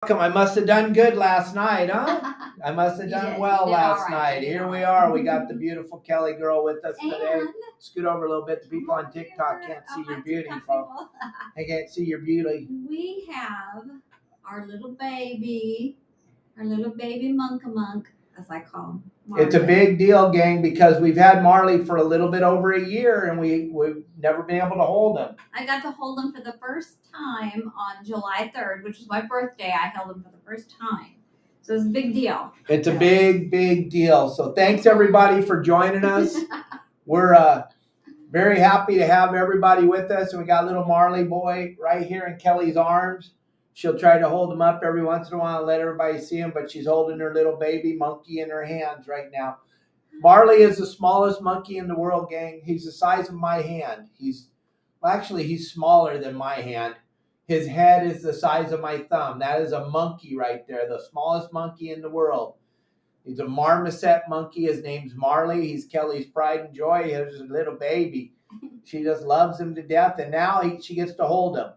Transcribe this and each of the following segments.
I must have done good last night, huh? I must have done well last night. Here we are. We got the beautiful Kelly girl with us today. Scoot over a little bit. The people on TikTok can't see your beauty, folks. They can't see your beauty. We have our little baby monk, as I call him. Marley. It's a big deal, gang, because we've had Marley for a little bit over a year, and we've never been able to hold him. I got to hold him for the first time on July 3rd, which was my birthday. I held him for the first time. So it's a big deal. It's a big, big deal. So thanks, everybody, for joining us. We're very happy to have everybody with us. And we got little Marley boy right here in Kelly's arms. She'll try to hold him up every once in a while and let everybody see him, but she's holding her little baby monkey in her hands right now. Marley is the smallest monkey in the world, gang. He's the size of my hand. He's smaller than my hand. His head is the size of my thumb. That is a monkey right there, the smallest monkey in the world. He's a marmoset monkey. His name's Marley. He's Kelly's pride and joy. He's a little baby. She just loves him to death, and now she gets to hold him.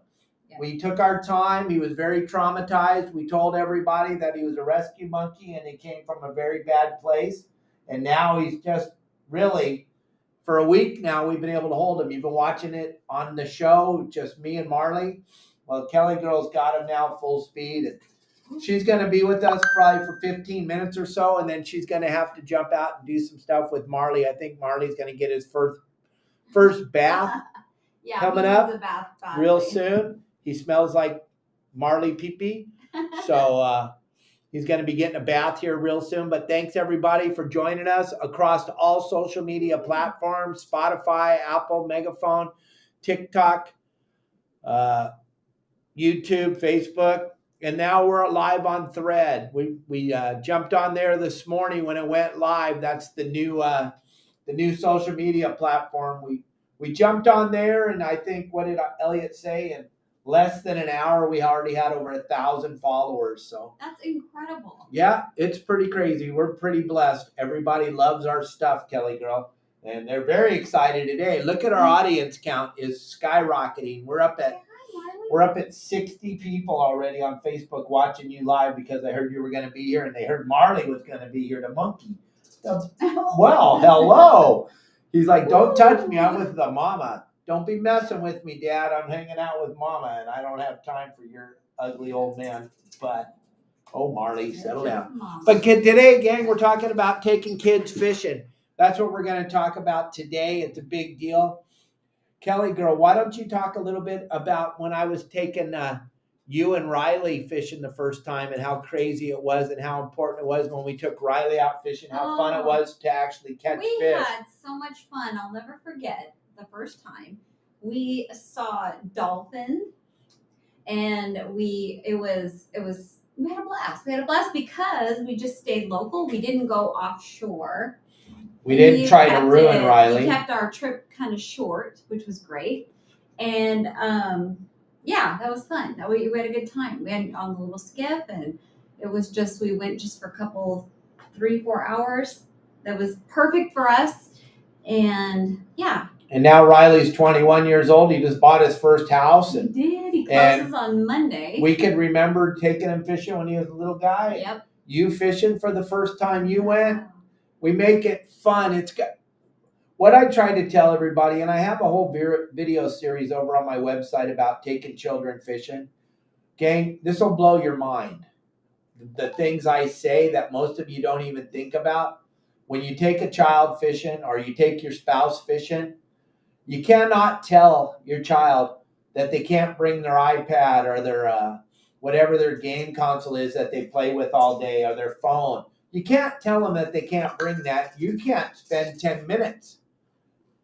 Yeah. We took our time. He was very traumatized. We told everybody that he was a rescue monkey, and he came from a very bad place. And now he's just really, for a week now, we've been able to hold him. You've been watching it on the show, just me and Marley. Well, Kelly girl's got him now full speed, and she's going to be with us probably for 15 minutes or so, and then she's going to have to jump out and do some stuff with Marley. I think Marley's going to get his first bath coming up real soon. He smells like Marley pee-pee, so he's going to be getting a bath here real soon. But thanks, everybody, for joining us across all social media platforms, Spotify, Apple, Megaphone, TikTok, YouTube, Facebook, and now we're live on Thread. We jumped on there this morning when it went live. That's the new social media platform. We jumped on there, and I think, what did Elliot say? In less than an hour, we already had over 1,000 followers. So that's incredible. Yeah, it's pretty crazy. We're pretty blessed. Everybody loves our stuff, Kelly girl, and they're very excited today. Look at our audience count is skyrocketing. We're up at 60 people already on Facebook watching you live because I heard you were going to be here, and they heard Marley was going to be here, the monkey. Well, hello. He's like, don't touch me. I'm with the mama. Don't be messing with me, Dad. I'm hanging out with Mama, and I don't have time for your ugly old man. But, oh, Marley, settle down. But today, gang, we're talking about taking kids fishing. That's what we're going to talk about today. It's a big deal. Kelly girl, why don't you talk a little bit about when I was taking you and Riley fishing the first time and how crazy it was and how important it was when we took Riley out fishing, how fun it was to actually catch fish. We had so much fun. I'll never forget the first time we saw dolphins, and we had a blast. We had a blast because we just stayed local. We didn't go offshore. We didn't try to ruin Riley. We kept our trip kind of short, which was great. And yeah, that was fun. We had a good time. We had on the little skiff, and it was just, we went just for a couple, 3-4 hours. That was perfect for us. And yeah. And now Riley's 21 years old. He just bought his first house. He did. He closes on Monday. We can remember taking him fishing when he was a little guy. Yep. You fishing for the first time you went. We make it fun. It's got what I try to tell everybody, and I have a whole video series over on my website about taking children fishing. Gang, this will blow your mind. The things I say that most of you don't even think about. When you take a child fishing or you take your spouse fishing, you cannot tell your child that they can't bring their iPad or their whatever their game console is that they play with all day, or their phone. You can't tell them that they can't bring that. You can't spend 10 minutes.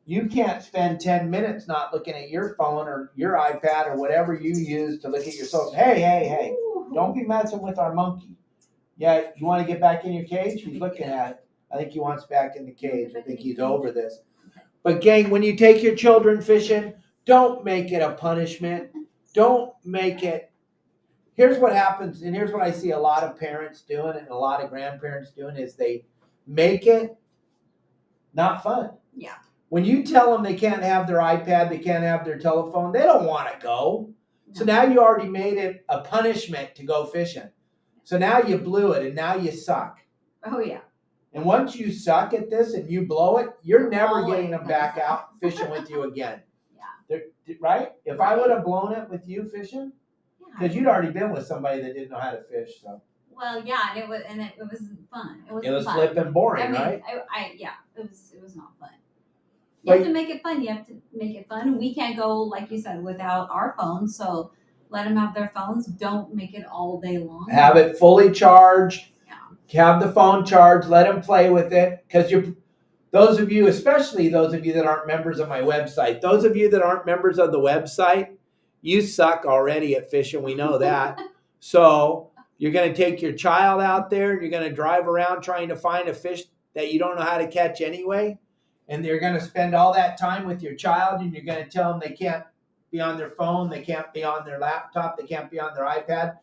You can't spend 10 minutes not looking at your phone or your iPad or whatever you use to look at your social. Hey, don't be messing with our monkey. Yeah, you want to get back in your cage? He's looking at it. I think he wants back in the cage. I think he's over this. But gang, when you take your children fishing, don't make it a punishment. Don't make it. Here's what happens, and here's what I see a lot of parents doing and a lot of grandparents doing, is they make it not fun. Yeah. When you tell them they can't have their iPad, they can't have their telephone, they don't want to go. So now you already made it a punishment to go fishing. So now you blew it and now you suck. Oh yeah. And once you suck at this and you blow it, you're never always getting them gonna back suck. out fishing with you again. Yeah. Right? If I would have blown it with you fishing, Yeah. because you'd already been with somebody that didn't know how to fish. So. Well, yeah, and it wasn't fun. It was fun. flipping boring, I mean, right? it was not fun. You But- have to make it fun. You have to make it fun. We can't go, like you said, without our phones. So let them have their phones. Don't make it all day long. Have it fully charged. Yeah. Have the phone charged. Let them play with it. Because those of you, especially those of you that aren't members of my website, those of you that aren't members of the website, you suck already at fishing. We know that. So you're going to take your child out there and you're going to drive around trying to find a fish that you don't know how to catch anyway. And they're going to spend all that time with your child and you're going to tell them they can't be on their phone, they can't be on their laptop, they can't be on their iPad.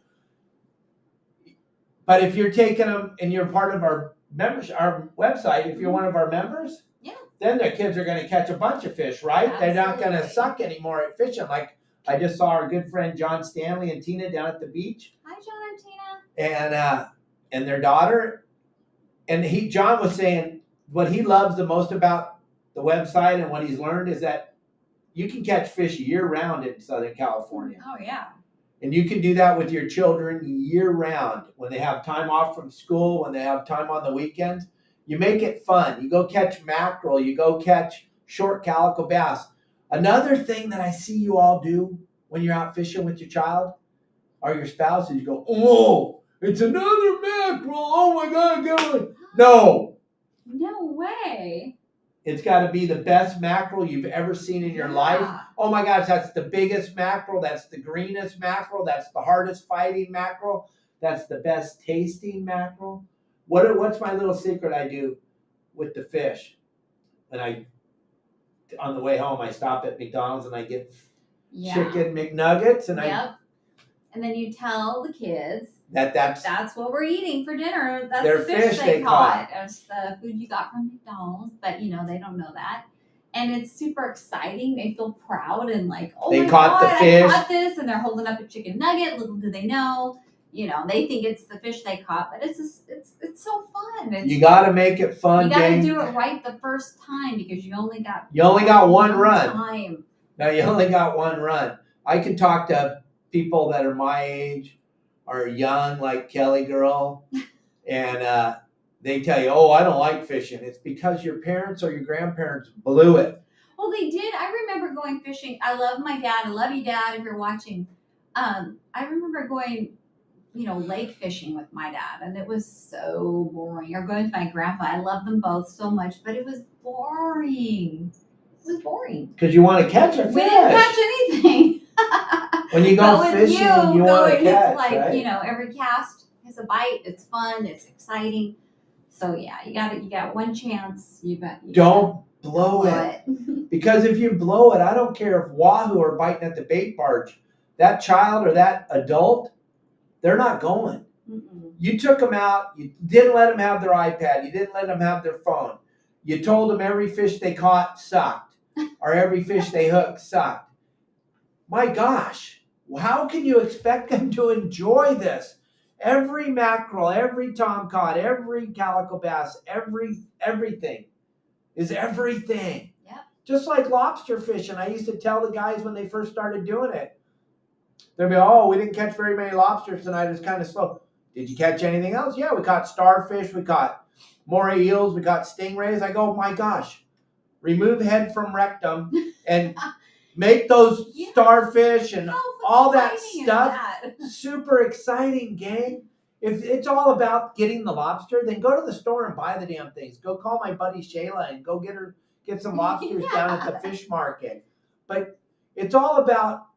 But if you're taking them and you're part of our membership, our website, if you're one of our members, Yeah. then their kids are going to catch a bunch of fish, right? Absolutely. They're not going to suck anymore at fishing. Like I just saw our good friend John Stanley and Tina down at the beach. Hi, John and Tina. And their daughter. And John was saying what he loves the most about the website and what he's learned is that you can catch fish year round in Southern California. Oh yeah. And you can do that with your children year round when they have time off from school, when they have time on the weekends. You make it fun. You go catch mackerel. You go catch short calico bass. Another thing that I see you all do when you're out fishing with your child or your spouse is you go, oh, it's another mackerel. Oh my God, get one. No. No way. It's got to be the best mackerel you've ever seen in your life. Oh my gosh, that's the biggest mackerel. That's the greenest mackerel. That's the hardest fighting mackerel. That's the best tasting mackerel. What's my little secret I do with the fish? And on the way home, I stop at McDonald's and I get chicken McNuggets. And and then you tell the kids that's what we're eating for dinner. That's their the fish they caught. It's the food you got from McDonald's, but they don't know that. And it's super exciting. They feel proud and like, oh they my caught God, the fish. I caught this, and they're holding up a chicken nugget. Little do they know, they think it's the fish they caught, but it's so fun. You got to make it fun. You got to do it right the first time because you only got one run. Time. No, you only got one run. I can talk to people that are my age or young, like Kelly girl, and they tell you, oh, I don't like fishing. It's because your parents or your grandparents blew it. Well, they did. I remember going fishing. I love my dad. I love you, Dad, if you're watching. I remember going, lake fishing with my dad, and it was so boring. Or going with my grandpa. I love them both so much, but it was boring. It was boring. Because you want to catch a fish. We didn't catch anything. When you go fishing, you want to catch, it's like, right? Every cast is a bite. It's fun. It's exciting. So yeah, you got one chance. Don't blow it. Because if you blow it, I don't care if wahoo are biting at the bait barge. That child or that adult, they're not going. Mm-mm. You took them out. You didn't let them have their iPad. You didn't let them have their phone. You told them every fish they caught sucked or every fish they hooked sucked. My gosh, how can you expect them to enjoy this? Every mackerel, every tomcod, every calico bass, everything is everything. Yep. Just like lobster fishing. I used to tell the guys when they first started doing it, they'd be, oh, we didn't catch very many lobsters tonight. It's kind of slow. Did you catch anything else? Yeah, we caught starfish. We caught moray eels. We caught stingrays. I go, my gosh, remove head from rectum and make those starfish and all that stuff super exciting, gang. If it's all about getting the lobster, then go to the store and buy the damn things. Go call my buddy Shayla and go get some lobsters down at the fish market. But it's all about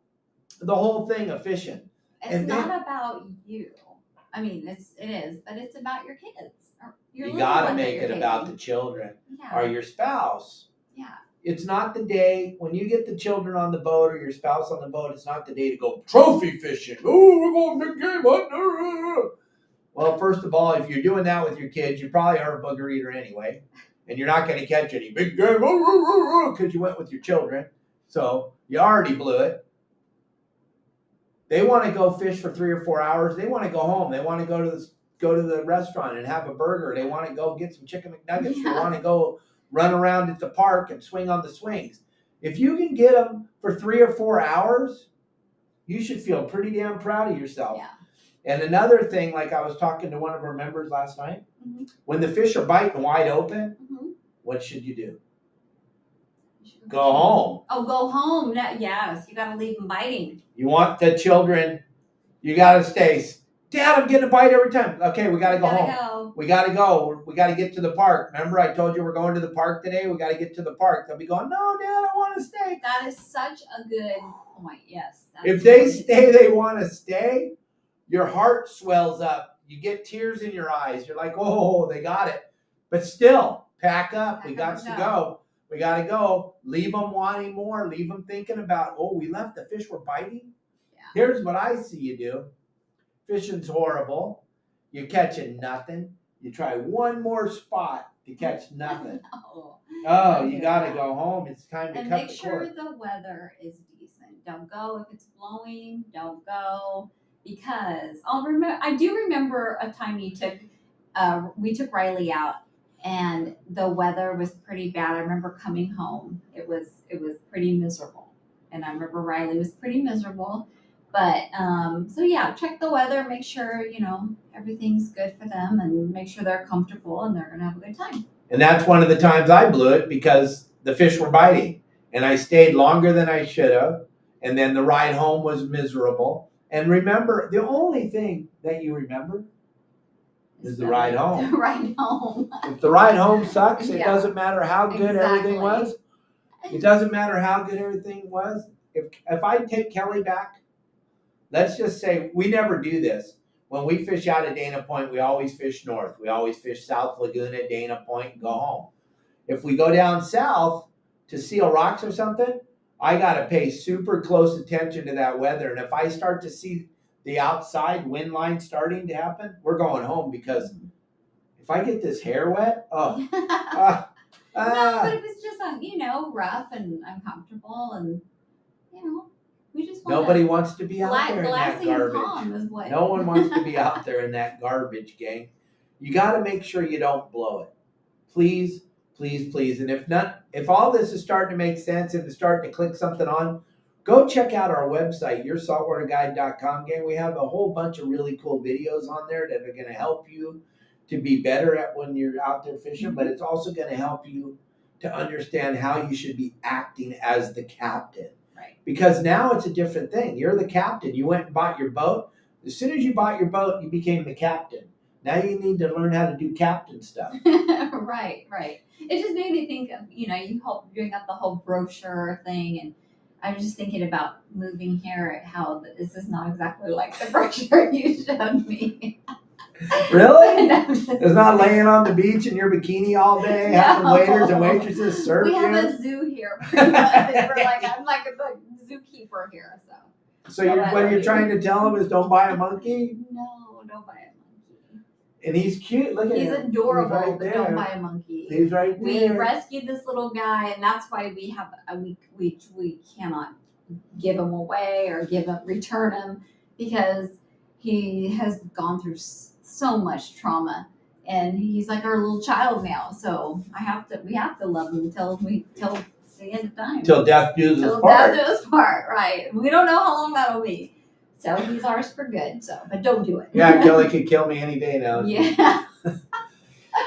the whole thing of fishing. It's not about you. I mean, it is, but it's about your kids. You got to make it about the children or your spouse. Yeah. It's not the day when you get the children on the boat or your spouse on the boat. It's not the day to go trophy fishing. Oh, we're going big game hunting. Well, first of all, if you're doing that with your kids, you probably are a booger eater anyway, and you're not going to catch any big game because you went with your children. So you already blew it. They want to go fish for 3 or 4 hours. They want to go home. They want to go to the restaurant and have a burger. They want to go get some chicken McNuggets. Yeah. They want to go run around at the park and swing on the swings. If you can get them for 3 or 4 hours, you should feel pretty damn proud of yourself. Yeah. And another thing, like I was talking to one of our members last night, Mm-hmm. when the fish are biting wide open, Mm-hmm. what should you do? Go home. Oh, go home. No, yes, you got to leave them biting. You want the children, you got to stay. Dad, I'm getting a bite every time. Okay, we got to go home. We got to go. We got to get to the park. Remember, I told you we're going to the park today? We got to get to the park. They'll be going, no, Dad, I want to stay. That is such a good point. Yes. If they stay, they want to stay. Your heart swells up. You get tears in your eyes. You're like, oh, they got it. But still, pack up. We got to go. We got to go. Leave them wanting more. Leave them thinking about, oh, we left the fish were biting. Yeah. Here's what I see you do. Fishing's horrible. You're catching nothing. You try one more spot to catch nothing. Oh, you got to go home. It's time to cut the cord. And make sure the weather is decent. Don't go if it's blowing. Don't go because I do remember a time we took Riley out. And the weather was pretty bad. I remember coming home. It was pretty miserable. And I remember Riley was pretty miserable. But so yeah, check the weather, make sure, everything's good for them and make sure they're comfortable and they're gonna have a good time. And that's one of the times I blew it because the fish were biting. And I stayed longer than I should have. And then the ride home was miserable. And remember, the only thing that you remember is the ride home. The ride home. If the ride home sucks, it doesn't matter how good everything was. It doesn't matter how good everything was. If I take Kelly back, let's just say we never do this. When we fish out of Dana Point, we always fish north. We always fish South Laguna, Dana Point, and go home. If we go down south to Seal Rocks or something, I got to pay super close attention to that weather. And if I start to see the outside wind line starting to happen, we're going home because if I get this hair wet, no, but if it's just rough and uncomfortable and we just nobody wants to be out there in that garbage. No one wants to be out there in that garbage, gang. You got to make sure you don't blow it. Please, please, please. And if all this is starting to make sense and it's starting to click something on, go check out our website, yoursaltwaterguide.com, gang. We have a whole bunch of really cool videos on there that are going to help you to be better at when you're out there fishing, but it's also going to help you to understand how you should be acting as the captain. Right. Because now it's a different thing. You're the captain. You went and bought your boat. As soon as you bought your boat, you became the captain. Now you need to learn how to do captain stuff. Right. It just made me think of, you helped bring up the whole brochure thing, and I was just thinking about moving here, how this is not exactly like the brochure you showed me. Really? It's not laying on the beach in your bikini all day, having waiters and waitresses serve you? We have a zoo here. Pretty much. I'm like the zookeeper here. So what you're trying to tell him is don't buy a monkey? No, don't buy a monkey. And he's cute. Look at him. He's adorable, He's right but don't buy a monkey. He's right We there. rescued this little guy, and that's why we have we cannot give him away or return him, because he has gone through so much trauma, and he's like our little child now. So we have to love him till the end of time. Till death do us part. Death do us part, right? We don't know how long that'll be. So he's ours for good. So, but don't do it. Yeah, Kelly could kill me any day now. Yeah.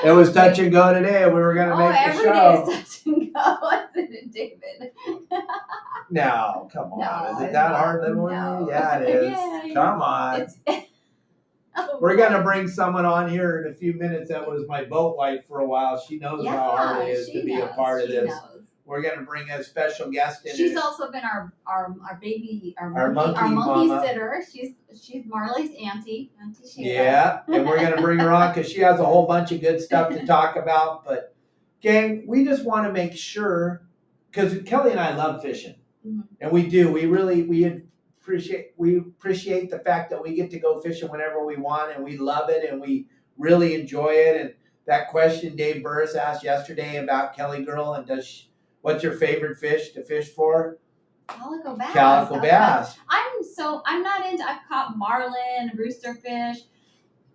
It was touch and go today. We were gonna make the show. Every day is touch and go, wasn't it, David? No, come on. No, Is it that hard living with me? Yeah, it is. Yeah, come on. We're going to bring someone on here in a few minutes that was my boat wife for a while. She knows how hard it is to be a part of this. We're going to bring a special guest in. She's also been our monkey mama. sitter. She's Marley's auntie Shayla. Yeah, and we're going to bring her on because she has a whole bunch of good stuff to talk about. But gang, we just want to make sure, because Kelly and I love fishing, and we do. We appreciate the fact that we get to go fishing whenever we want, and we love it, and we really enjoy it. And that question Dave Burris asked yesterday about Kelly Girl and what's your favorite fish to fish for? Calico bass. Calico bass. I'm not into. I've caught marlin, roosterfish,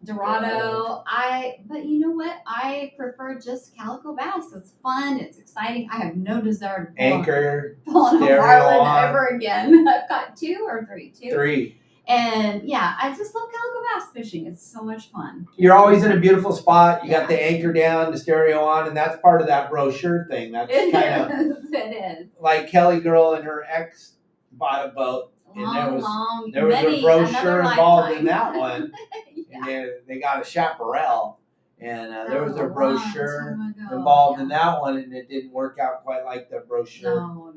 Dorado. But you know what? I prefer just calico bass. It's fun. It's exciting. I have no desire to pull on a marlin ever again. I've caught 2 or 3. 2. 3. And yeah, I just love calico bass fishing. It's so much fun. You're always in a beautiful spot. You got the anchor down, the stereo on, and that's part of that brochure thing. That's kind of it is. Like Kelly Girl and her ex bought a boat, and there was a brochure involved in that one. Yeah. And they got a chaparral, and there was a brochure involved in that one, and it didn't work out quite like the brochure. No.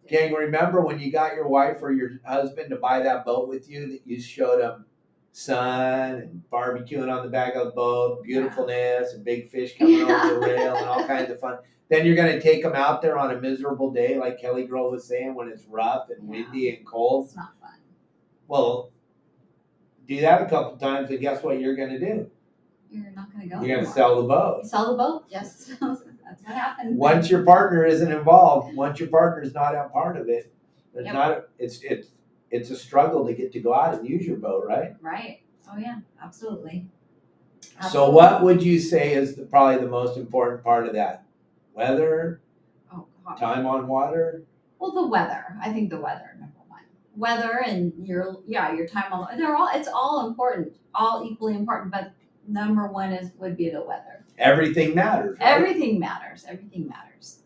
Gang, remember when you got your wife or your husband to buy that boat with you, that you showed them sun and barbecuing on the back of the boat, beautifulness, and big fish coming over the rail and all kinds of fun. Then you're going to take them out there on a miserable day, like Kelly Girl was saying, when it's rough and windy and cold. It's not fun. Well, do that a couple times, and guess what you're going to do? You're not going to go. You're going to sell the boat. Sell the boat? Yes. That's what happened. Once your partner isn't involved, once your partner's not a part of it, it's a struggle to get to go out and use your boat, right? Right. Oh yeah, absolutely. So what would you say is probably the most important part of that? Weather? Oh, God. Time on water? Well, the weather. I think the weather, number one. Weather and your time on it's all important, all equally important, but number one would be the weather. Everything matters. Right? Everything matters,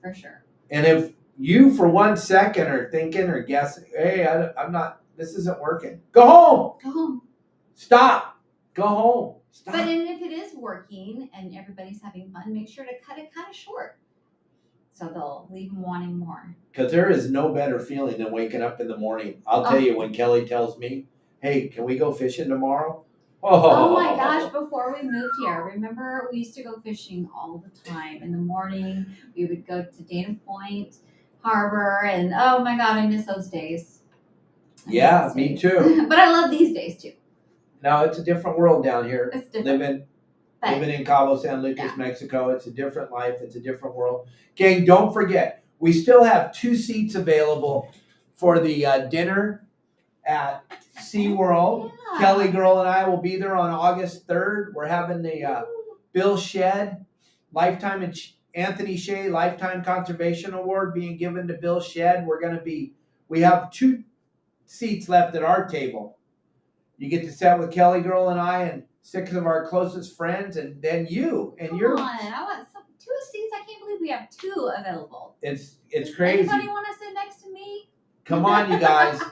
for sure. And if you for 1 second are thinking or guessing, hey, I'm not, this isn't working. Go home. Go home. Stop. Go home. Stop. But if it is working and everybody's having fun, make sure to cut it kind of short. So they'll leave them wanting more. Because there is no better feeling than waking up in the morning. I'll tell you, when Kelly tells me, hey, can we go fishing tomorrow? Oh my gosh, before we moved here, remember we used to go fishing all the time. In the morning, we would go to Dana Point Harbor, and oh my God, I miss those days. Yeah, me too. But I love these days too. No, it's a different world down here. It's different. Living in Cabo San Lucas, Mexico. It's a different life. It's a different world. Gang, don't forget, we still have 2 seats available for the dinner at SeaWorld. Yeah. Kelly Girl and I will be there on August 3rd. We're having the Bill Shedd Lifetime and Anthony Shea Lifetime Conservation Award being given to Bill Shedd. We have 2 seats left at our table. You get to sit with Kelly Girl and I and 6 of our closest friends, and then you and Come on, I want 2 seats. I can't believe we have 2 available. It's crazy. Anybody want to sit next to me? Come on, you guys.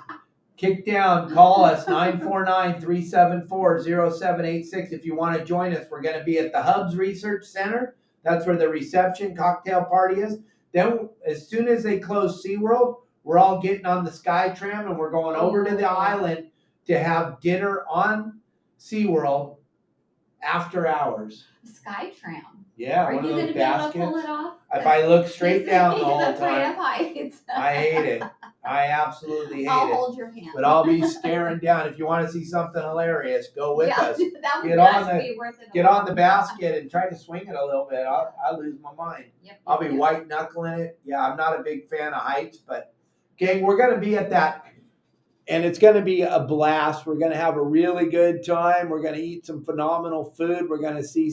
Kick down. Call us 949-374-0786 if you want to join us. We're going to be at the Hubs Research Center. That's where the reception cocktail party is. Then as soon as they close SeaWorld, we're all getting on the SkyTram and we're going over to the island to have dinner on SeaWorld after hours. SkyTram. Yeah, Are one you of those going to baskets. be able to pull it off? If I look straight down the whole time. I hate it. I absolutely hate it. I'll hold your hand. But I'll be staring down. If you want to see something hilarious, go with us. That would be worth it. Get on the basket and try to swing it a little bit. I'll lose my mind. I'll be white knuckling it. Yeah, I'm not a big fan of heights, but gang, we're going to be at that. And it's going to be a blast. We're going to have a really good time. We're going to eat some phenomenal food. We're going to see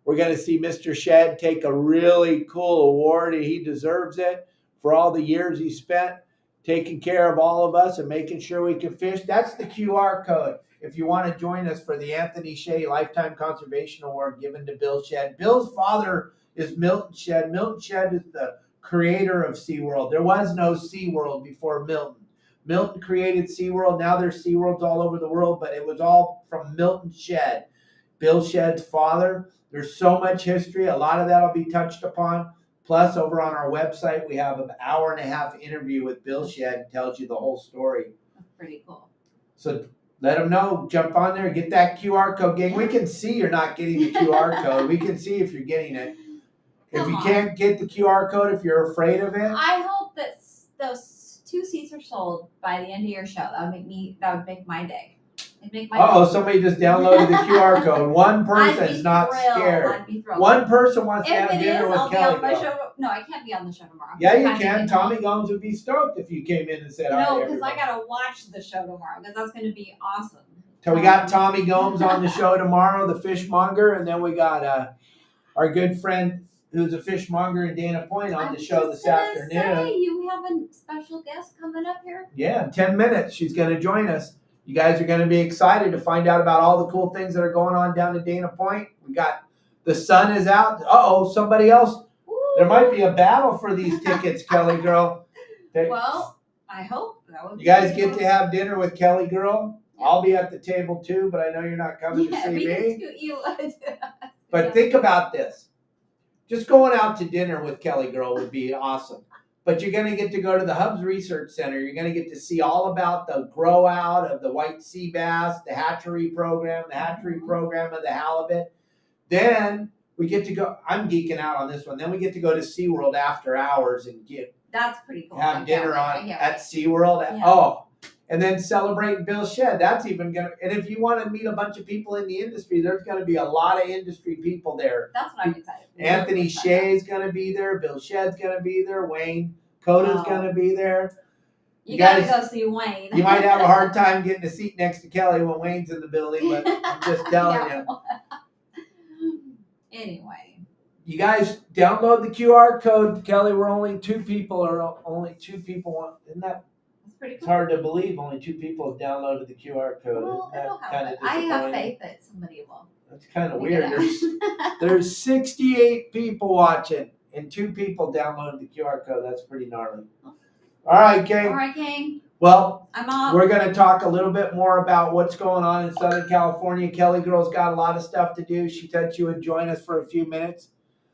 Mr. Shedd take a really cool award, and he deserves it for all the years he spent taking care of all of us and making sure we can fish. That's the QR code if you want to join us for the Anthony Shea Lifetime Conservation Award given to Bill Shedd. Bill's father is Milton Shedd. Milton Shedd is the creator of SeaWorld. There was no SeaWorld before Milton. Milton created SeaWorld. Now there's SeaWorlds all over the world, but it was all from Milton Shedd, Bill Shedd's father. There's so much history. A lot of that will be touched upon. Plus, over on our website, we have an hour-and-a-half interview with Bill Shedd. Tells you the whole story. That's pretty cool. So let them know. Jump on there. Get that QR code. Gang, we can see you're not getting the QR code. We can see if you're getting it. If you can't get the QR code, if you're afraid of it. I hope that those 2 seats are sold by the end of your show. That would make my day. It'd make my Uh-oh, day. somebody just downloaded the QR code. One person's not scared. I'd be thrilled. One person wants to If have it dinner is, with I'll be Kelly on my Girl. show. No, I can't be on the show tomorrow. Yeah, you I have to can. get Tommy home. Gomes would be stoked if you came in and said hi. No, because I gotta watch the show tomorrow because that's gonna be awesome. So we got Tommy Gomes on the show tomorrow, the Fishmonger, and then we got our good friend who's a fishmonger in Dana Point on the show this afternoon. Say, you have a special guest coming up here? Yeah, in 10 minutes she's going to join us. You guys are going to be excited to find out about all the cool things that are going on down at Dana Point. We got the sun is out. Uh-oh, somebody else. Ooh. There might be a battle for these tickets, Kelly Girl. Well, I hope that would. You guys get to have dinner with Kelly Girl. Yeah. I'll be at the table too, but I know you're not coming to see me. But think about this. Just going out to dinner with Kelly Girl would be awesome. But you're going to get to go to the Hubs Research Center. You're going to get to see all about the grow out of the white sea bass, the hatchery program of the halibut. Then we get to go. I'm geeking out on this one. Then we get to go to SeaWorld after hours and that's pretty cool. Have dinner at SeaWorld. Yeah. Oh, and then celebrate Bill Shedd. That's even going to, and if you want to meet a bunch of people in the industry, there's going to be a lot of industry people there. That's what I'm excited for. Anthony Shea's going to be there. Bill Shedd's going to be there. Wayne Coda's going to be there. You got to go see Wayne. You might have a hard time getting a seat next to Kelly when Wayne's in the building, but I'm just telling you. Anyway. You guys download the QR code. Kelly, we're only two people. Isn't that? Pretty cool. It's hard to believe only two people have downloaded the QR code. Well, it'll happen. I have faith that somebody will. That's kind of weird. There's 68 people watching and 2 people downloaded the QR code. That's pretty gnarly. All right, gang. Well, I'm off. We're going to talk a little bit more about what's going on in Southern California. Kelly Girl's got a lot of stuff to do. She said she would join us for a few minutes.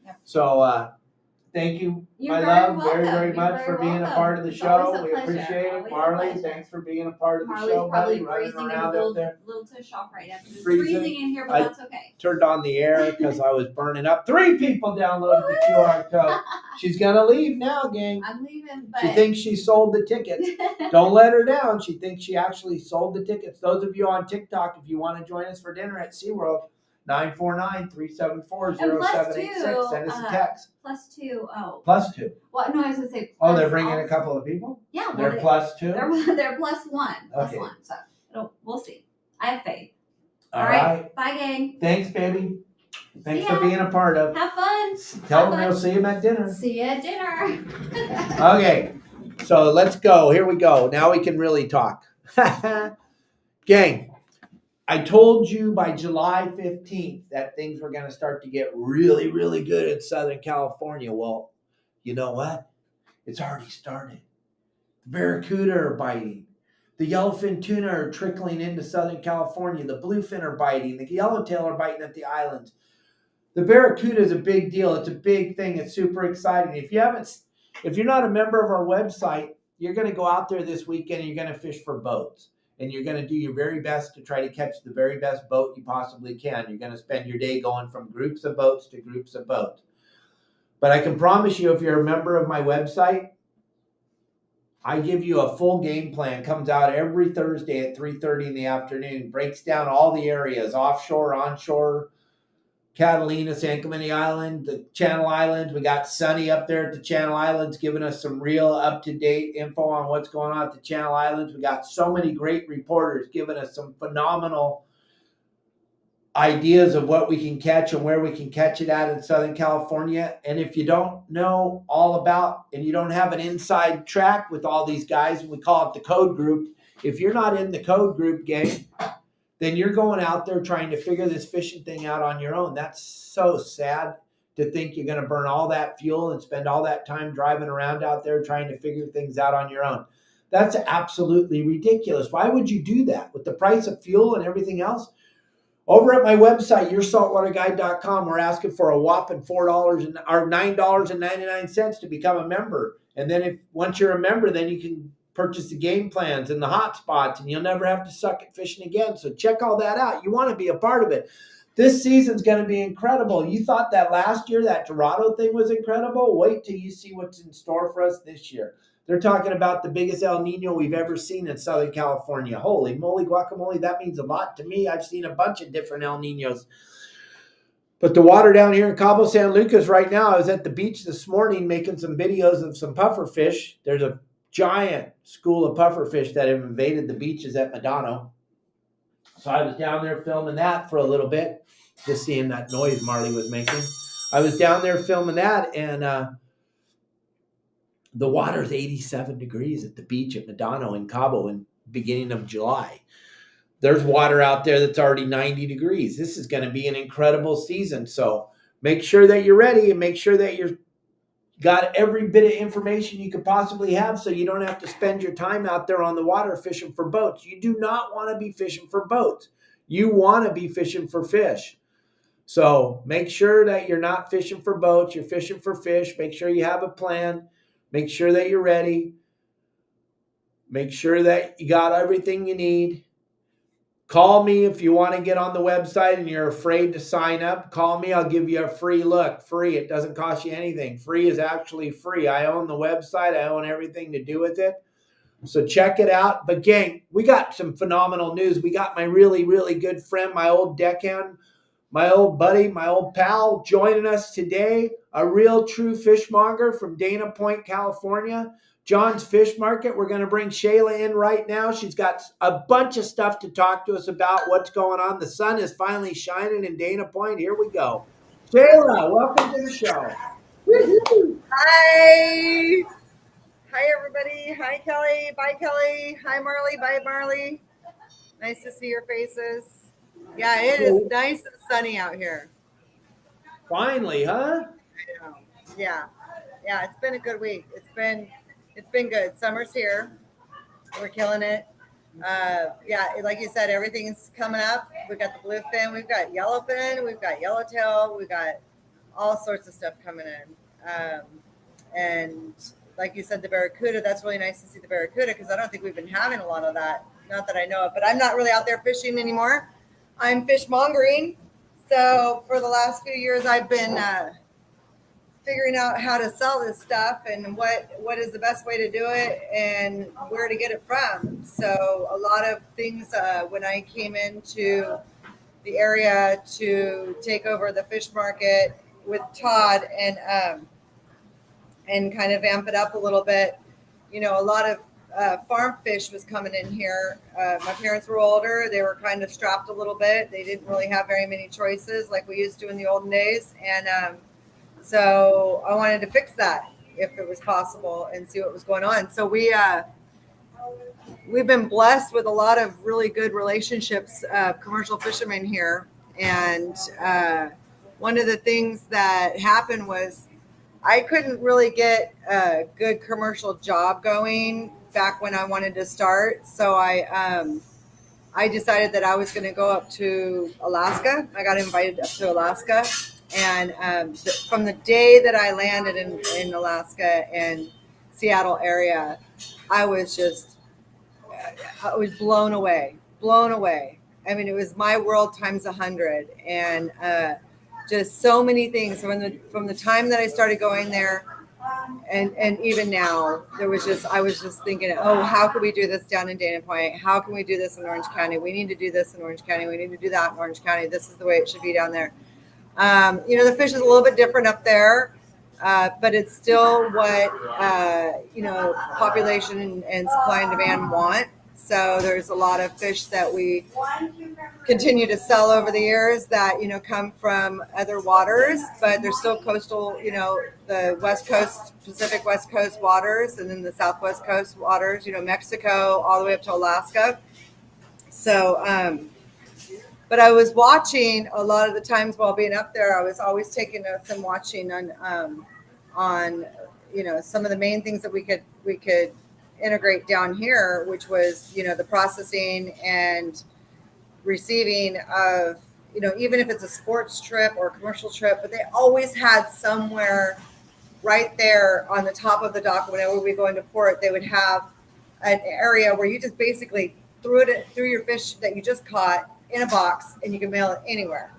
Yep. So, thank you, my love, very much for being a part of the show. We appreciate it. Marley, thanks for being a part of the show, buddy. Running around up there. Little tush off right now. It's freezing in here, but that's okay. Turned on the air because I was burning up. 3 people downloaded the QR code. She's going to leave now, gang. I'm leaving, but... She thinks she sold the tickets. Don't let her down. She thinks she actually sold the tickets. Those of you on TikTok, if you want to join us for dinner at SeaWorld, 949-374-0786. Send us a text. +2. Oh. +2. Well, no, I was going to say. Oh, they're bringing a couple of people? Yeah. They're +2? They're +1. Okay. +1. So we'll see. I have faith. All right. Bye, gang. Thanks, baby. Thanks for being a part of. Have fun. Tell them we'll see them at dinner. See you at dinner. Okay. So let's go. Here we go. Now we can really talk. Gang. I told you by July 15th that things were going to start to get really, really good in Southern California. Well, you know what? It's already started. The barracuda are biting. The yellowfin tuna are trickling into Southern California. The bluefin are biting. The yellowtail are biting at the islands. The barracuda is a big deal. It's a big thing. It's super exciting. If you're not a member of our website, you're going to go out there this weekend and you're going to fish for boats. And you're going to do your very best to try to catch the very best boat you possibly can. You're going to spend your day going from groups of boats to groups of boats. But I can promise you, if you're a member of my website, I give you a full game plan. Comes out every Thursday at 3:30 in the afternoon. Breaks down all the areas, offshore, onshore, Catalina, San Clemente Island, the Channel Islands. We got Sunny up there at the Channel Islands giving us some real up-to-date info on what's going on at the Channel Islands. We got so many great reporters giving us some phenomenal ideas of what we can catch and where we can catch it at in Southern California. And if you don't know all about, and you don't have an inside track with all these guys, and we call it the code group, if you're not in the code group, gang, then you're going out there trying to figure this fishing thing out on your own. That's so sad to think you're going to burn all that fuel and spend all that time driving around out there trying to figure things out on your own. That's absolutely ridiculous. Why would you do that? With the price of fuel and everything else? Over at my website, YourSaltwaterGuide.com, we're asking for a whopping $9.99 to become a member. And then once you're a member, then you can purchase the game plans and the hot spots, and you'll never have to suck at fishing again. So check all that out. You want to be a part of it. This season's going to be incredible. You thought that last year, that Dorado thing was incredible? Wait till you see what's in store for us this year. They're talking about the biggest El Nino we've ever seen in Southern California. Holy moly guacamole, that means a lot to me. I've seen a bunch of different El Ninos. But the water down here in Cabo San Lucas right now, I was at the beach this morning making some videos of some puffer fish. There's a giant school of puffer fish that have invaded the beaches at Medano. So I was down there filming that for a little bit, just seeing that noise Marley was making. I was down there filming that, and the water's 87 degrees at the beach at Medano in Cabo in beginning of July. There's water out there that's already 90 degrees. This is going to be an incredible season. So make sure that you're ready and make sure that you've got every bit of information you could possibly have so you don't have to spend your time out there on the water fishing for boats. You do not want to be fishing for boats. You want to be fishing for fish. So make sure that you're not fishing for boats. You're fishing for fish. Make sure you have a plan. Make sure that you're ready. Make sure that you got everything you need. Call me if you want to get on the website and you're afraid to sign up. Call me. I'll give you a free look. Free. It doesn't cost you anything. Free is actually free. I own the website. I own everything to do with it. So check it out. But gang, we got some phenomenal news. We got my really, really good friend, my old deckhand, my old buddy, my old pal joining us today. A real true fishmonger from Dana Point, California. John's Fish Market. We're going to bring Shayla in right now. She's got a bunch of stuff to talk to us about what's going on. The sun is finally shining in Dana Point. Here we go. Shayla, welcome to the show. Woo-hoo. Hi. Hi, everybody. Hi, Kelly. Bye, Kelly. Hi, Marley. Bye, Marley. Nice to see your faces. Yeah, it is nice and sunny out here. Finally, huh? I know. Yeah. It's been a good week. It's been good. Summer's here. We're killing it. Like you said, everything's coming up. We've got the bluefin, we've got yellowfin, we've got yellowtail, we've got all sorts of stuff coming in. And like you said, the barracuda, that's really nice to see the barracuda because I don't think we've been having a lot of that. Not that I know of, but I'm not really out there fishing anymore. I'm fishmongering. So for the last few years, I've been figuring out how to sell this stuff and what is the best way to do it and where to get it from. So a lot of things when I came into the area to take over the fish market with Todd and kind of amp it up a little bit, a lot of farm fish was coming in here. My parents were older. They were kind of strapped a little bit. They didn't really have very many choices like we used to in the olden days. And so I wanted to fix that if it was possible and see what was going on. So we've been blessed with a lot of really good relationships, commercial fishermen here. And one of the things that happened was I couldn't really get a good commercial job going back when I wanted to start. So I decided that I was going to go up to Alaska. I got invited up to Alaska. And from the day that I landed in Alaska and Seattle area, I was blown away. I mean, it was my world times 100, and just so many things from the time that I started going there, and even now, I was just thinking, oh, how can we do this down in Dana Point? How can we do this in Orange County? We need to do this in Orange County. We need to do that in Orange County. This is the way it should be down there. The fish is a little bit different up there, but it's still what, population and supply and demand want. So there's a lot of fish that we continue to sell over the years that, come from other waters, but they're still coastal, the West Coast, Pacific West Coast waters, and then the Southwest Coast waters, Mexico, all the way up to Alaska. So, but I was watching a lot of the times while being up there. I was always taking notes and watching on some of the main things that we could integrate down here, which was the processing and receiving of even if it's a sports trip or a commercial trip, but they always had somewhere right there on the top of the dock. Whenever we go into port, they would have an area where you just basically threw your fish that you just caught in a box and you can mail it anywhere.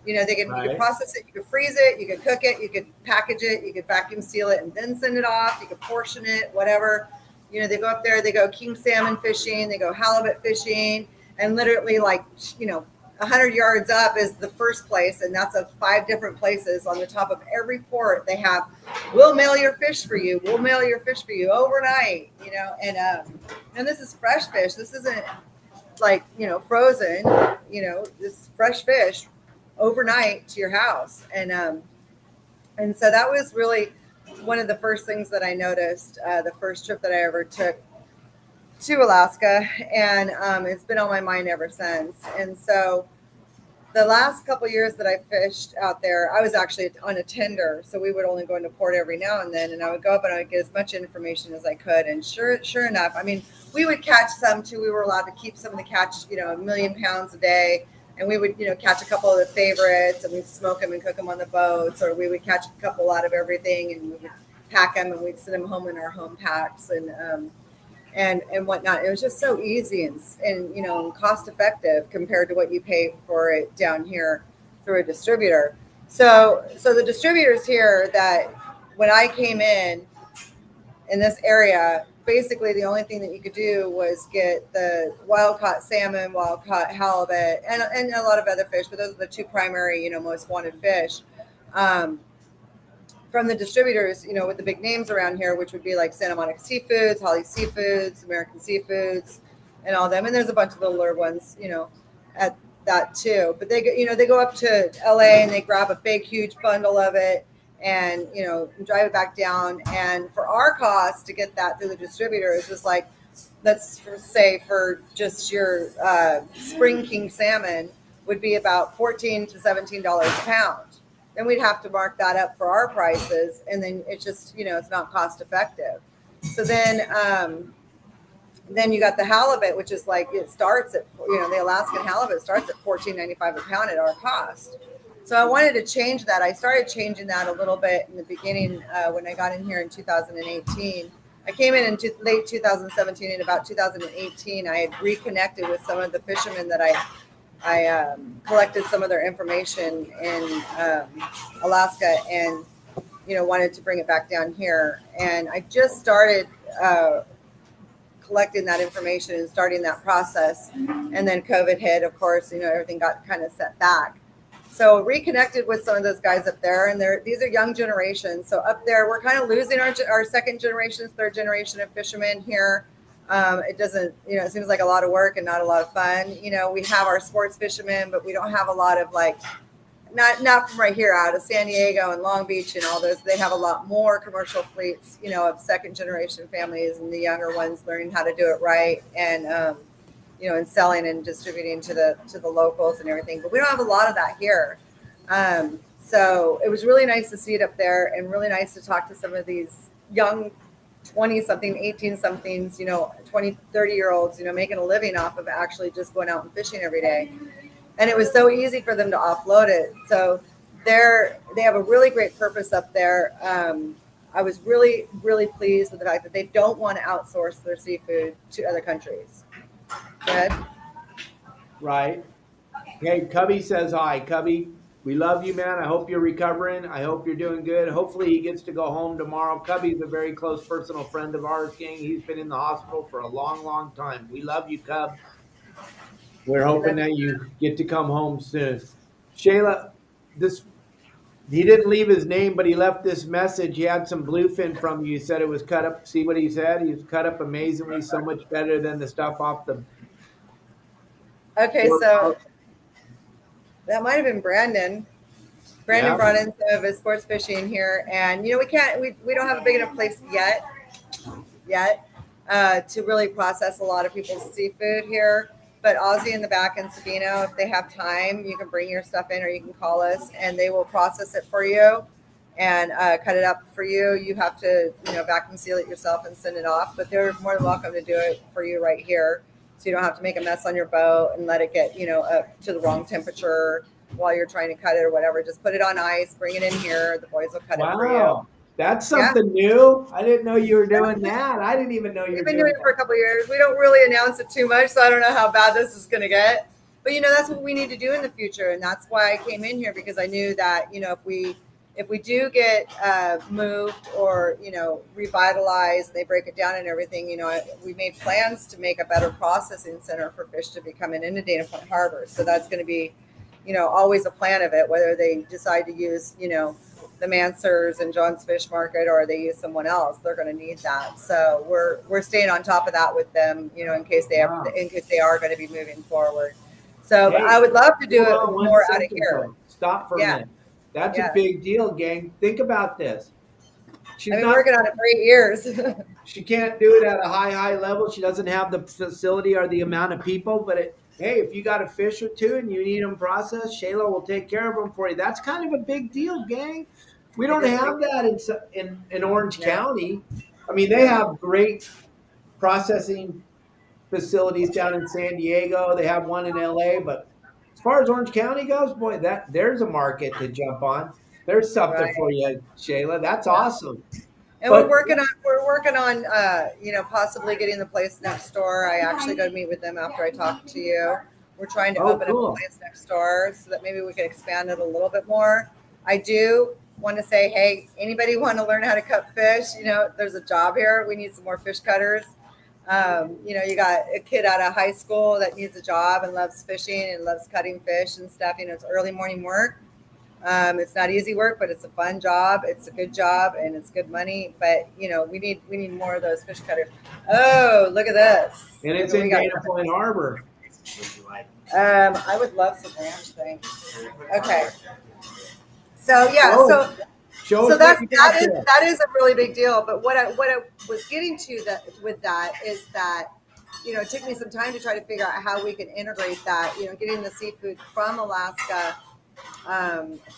You know, you could process it, you could freeze it, you could cook it, you could package it, you could vacuum seal it and then send it off. You could portion it, whatever. You know, they go up there, they go king salmon fishing, they go halibut fishing, and literally 100 yards up is the first place, and that's 5 different places on the top of every port. They have, we'll mail your fish for you. We'll mail your fish for you overnight. You know, and this is fresh fish. This isn't frozen. You know, this fresh fish overnight to your house, and so that was really one of the first things that I noticed. The first trip that I ever took to Alaska, and it's been on my mind ever since. And so the last couple years that I fished out there, I was actually on a tender, so we would only go into port every now and then, and I would go up and I would get as much information as I could. And sure enough, I mean, we would catch some too. We were allowed to keep some of the catch, 1 million pounds a day, and we would catch a couple of the favorites, and we'd smoke them and cook them on the boats, or we would catch a couple out of everything, and we would pack them, and we'd send them home in our home packs, and whatnot. It was just so easy and cost effective compared to what you pay for it down here through a distributor. So the distributors here, that when I came in this area, basically the only thing that you could do was get the wild caught salmon, wild caught halibut, and a lot of other fish, but those are the 2 primary, most wanted fish. From the distributors, with the big names around here, which would be like Santa Monica Seafoods, Holly Seafoods, American Seafoods, and all them. And there's a bunch of littler ones, at that too. But they go up to LA and they grab a big, huge bundle of it and, drive it back down. And for our cost to get that through the distributors was like, let's say for just your spring king salmon would be about $14 to $17 a pound. Then we'd have to mark that up for our prices, and then it's just, it's not cost effective. So then you got the halibut, which is like, it starts at, the Alaskan halibut starts at $14.95 a pound at our cost. So I wanted to change that. I started changing that a little bit in the beginning when I got in here in 2018. I came in late 2017, and about 2018, I had reconnected with some of the fishermen that I collected some of their information in Alaska, and wanted to bring it back down here. And I just started collecting that information and starting that process, and then COVID hit, of course. Everything got kind of set back. So reconnected with some of those guys up there, and these are young generations. So up there, we're kind of losing our second generation, third generation of fishermen here. It doesn't, it seems like a lot of work and not a lot of fun. We have our sports fishermen, but we don't have a lot of not from right here out of San Diego and Long Beach and all those. They have a lot more commercial fleets, of second generation families, and the younger ones learning how to do it right, and and selling and distributing to the locals and everything. But we don't have a lot of that here. So it was really nice to see it up there, and really nice to talk to some of these young 20-something, 18-somethings, 20, 30-year-olds, making a living off of actually just going out and fishing every day. And it was so easy for them to offload it. So they have a really great purpose up there. I was really, really pleased with the fact that they don't want to outsource their seafood to other countries. Go ahead. Right. Hey, Cubby says hi. Cubby, we love you, man. I hope you're recovering. I hope you're doing good. Hopefully he gets to go home tomorrow. Cubby's a very close personal friend of ours, gang. He's been in the hospital for a long, long time. We love you, Cub. We're hoping that you get to come home soon. Shayla, he didn't leave his name, but he left this message. He had some bluefin from you. He said it was cut up. See what he said? He was cut up amazingly, so much better than the stuff off the... Okay, so that might have been Brandon. Brandon brought in some of his sports fishing here, and we don't have a big enough place yet to really process a lot of people's seafood here. But Ozzy in the back and Sabino, if they have time, you can bring your stuff in, or you can call us, and they will process it for you and cut it up for you. You have to vacuum seal it yourself and send it off, but they're more than welcome to do it for you right here. So you don't have to make a mess on your boat and let it get, up to the wrong temperature while you're trying to cut it or whatever. Just put it on ice, bring it in here. The boys will cut it for you. That's something new. I didn't know you were doing that. I didn't even know you were doing it. We've been doing it for a couple of years. We don't really announce it too much, so I don't know how bad this is going to get. But that's what we need to do in the future, and that's why I came in here, because I knew that if we do get moved or revitalized, they break it down and everything. We made plans to make a better processing center for fish to be coming into Dana Point Harbor. So that's going to be always a plan of it, whether they decide to use the Mansers and John's Fish Market, or they use someone else. They're going to need that. So we're staying on top of that with them, in case they are going to be moving forward. So Hey, I would love to do it hold on more one out of second, here. though. Stop for a Yeah. minute. That's Yeah. a big deal, gang. Think about this. She's I've been not working on it for 8 years. She can't do it at a high level. She doesn't have the facility or the amount of people. But hey, if you got a fish or two and you need them processed, Shayla will take care of them for you. That's kind of a big deal, gang. We don't have that in Orange County. I mean, they have great processing facilities down in San Diego. They have one in LA. But as far as Orange County goes, boy, there's a market to jump on. There's something Right. for you, Shayla. That's Yeah. awesome. And But- we're working on possibly getting the place next door. I actually go to meet with them after I talk to you. We're trying to open cool. up the place next door so that maybe we can expand it a little bit more. I do want to say, hey, anybody want to learn how to cut fish? There's a job here. We need some more fish cutters. You got a kid out of high school that needs a job and loves fishing and loves cutting fish and stuff. It's early morning work. It's not easy work, but it's a fun job. It's a good job and it's good money. But we need more of those fish cutters. Oh, look at this! And it's in Dana Point Harbor. I would love some ranch things. Okay. So yeah, so that is a really big deal. But what I was getting to with that is that it took me some time to try to figure out how we can integrate that. Getting the seafood from Alaska.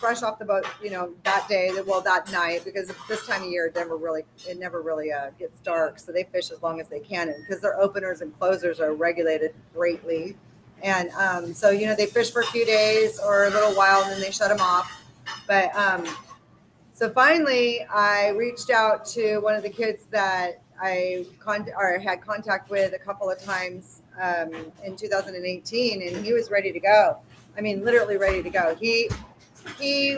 Fresh off the boat, that day, that night, because this time of year, it never really gets dark. So they fish as long as they can, because their openers and closers are regulated greatly. And so, they fish for a few days or a little while, and then they shut them off. But so finally, I reached out to one of the kids that I had contact with a couple of times in 2018, and he was ready to go. I mean, literally ready to go. He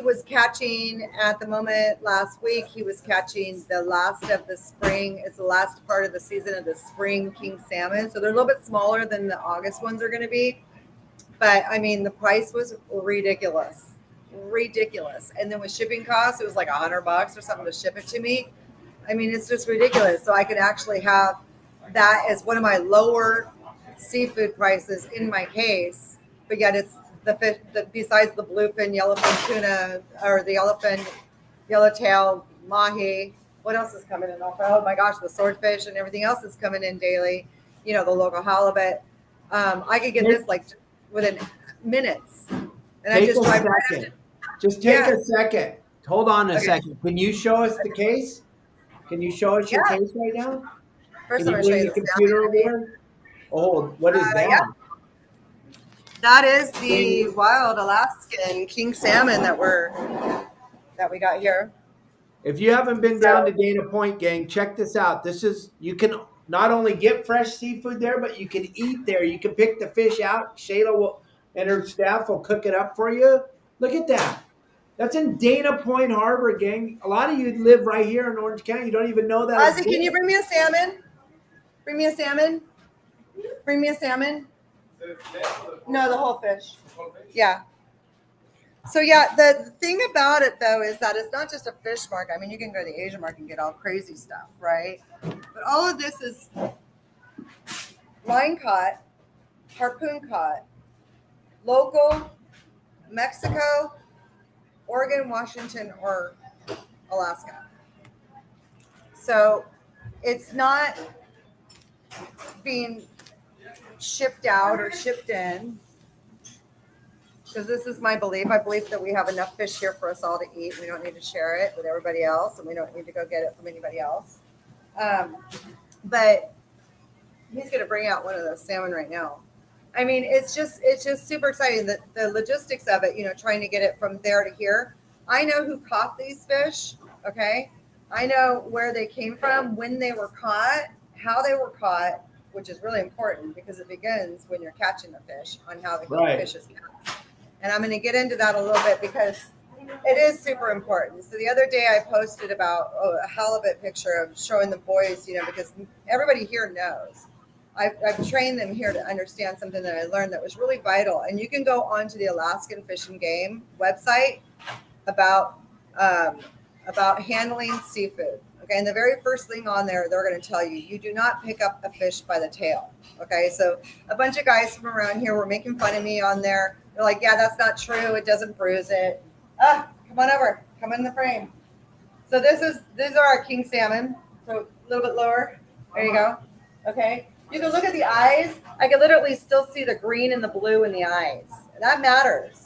was catching at the moment last week. He was catching the last of the spring. It's the last part of the season of the spring king salmon. So they're a little bit smaller than the August ones are going to be. But I mean, the price was ridiculous. And then with shipping costs, it was like $100 or something to ship it to me. I mean, it's just ridiculous. So I could actually have that as one of my lower seafood prices in my case, but yet it's the fish besides the bluefin, yellowfin tuna, or the yellowtail mahi. What else is coming in? Oh my gosh, the swordfish and everything else is coming in daily. The local halibut. I could get this like within minutes, and I just drive right up. Just take a second. Hold on a second. Can you show us the case? Can you show us your case right now? First, Can I'm you going to show bring you the the computer salmon. over here? Oh, what is that? Yeah. That is the wild Alaskan king salmon that we got here. If you haven't been down to Dana Point, gang, check this out. You can not only get fresh seafood there, but you can eat there. You can pick the fish out. Shayla and her staff will cook it up for you. Look at that. That's in Dana Point Harbor, gang. A lot of you live right here in Orange County. You don't even know that. Ozzy, can you bring me a salmon? Bring me a salmon. Bring me a salmon. No, the whole fish. Yeah. So yeah, the thing about it though is that it's not just a fish market. I mean, you can go to the Asian market and get all crazy stuff, right? But all of this is line caught, harpoon caught, local, Mexico, Oregon, Washington, or Alaska. So it's not being shipped out or shipped in, because this is my belief. I believe that we have enough fish here for us all to eat. We don't need to share it with everybody else, and we don't need to go get it from anybody else. But he's going to bring out one of those salmon right now. I mean, it's just super exciting. The logistics of it, trying to get it from there to here. I know who caught these fish. Okay. I know where they came from, when they were caught, how they were caught, which is really important because it begins when you're catching the fish on how the Right. fish is caught. And I'm going to get into that a little bit because it is super important. So the other day I posted about a halibut picture of showing the boys, because everybody here knows. I've trained them here to understand something that I learned that was really vital. And you can go onto the Alaskan Fish and Game website about handling seafood. Okay, and the very first thing on there, they're going to tell you, you do not pick up a fish by the tail. Okay, so a bunch of guys from around here were making fun of me on there. They're like, yeah, that's not true. It doesn't bruise it. Come on over. Come in the frame. So these are our king salmon. So a little bit lower. There you go. Okay. You can look at the eyes. I can literally still see the green and the blue in the eyes. That matters,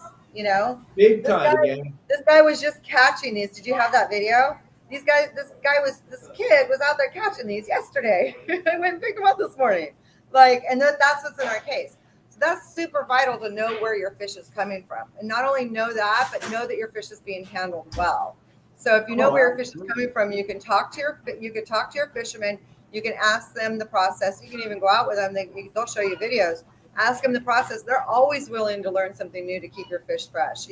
Big time, gang. This guy was just catching these. Did you have that video? This kid was out there catching these yesterday. I went and picked them up this morning. And that's what's in our case. So that's super vital to know where your fish is coming from. And not only know that, but know that your fish is being handled well. So if you know where your fish is coming from, you can talk to your fishermen. You can ask them the process. You can even go out with them. They'll show you videos. Ask them the process. They're always willing to learn something new to keep your fish fresh.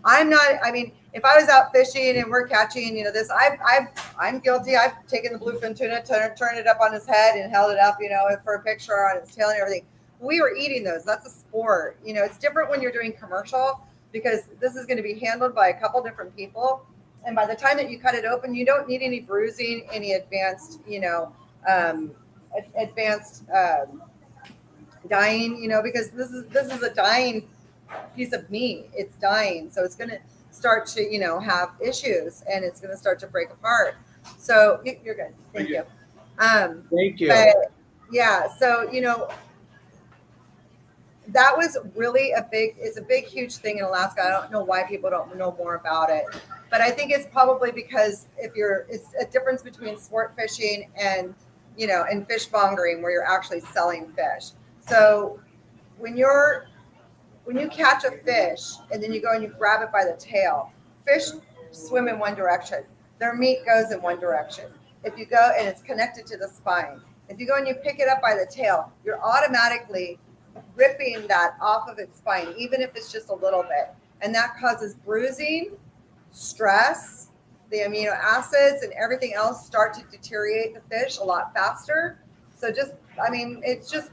I'm not. I mean, if I was out fishing and we're catching, this, I'm guilty. I've taken the bluefin tuna, turned it up on his head and held it up, for a picture on its tail and everything. We were eating those. That's a sport. It's different when you're doing commercial because this is going to be handled by a couple different people. And by the time that you cut it open, you don't need any bruising, any advanced, dying, because this is a dying piece of meat. It's dying, so it's going to start to have issues, and it's going to start to break apart. So you're good. Thank you. Thank you. But yeah, so that was really it's a big, huge thing in Alaska. I don't know why people don't know more about it, but I think it's probably because it's a difference between sport fishing and and fishmongering, where you're actually selling fish. So when you catch a fish and then you go and you grab it by the tail, fish swim in one direction. Their meat goes in one direction. If you go and it's connected to the spine, if you go and you pick it up by the tail, you're automatically ripping that off of its spine, even if it's just a little bit. And that causes bruising, stress, the amino acids and everything else start to deteriorate the fish a lot faster. So it's just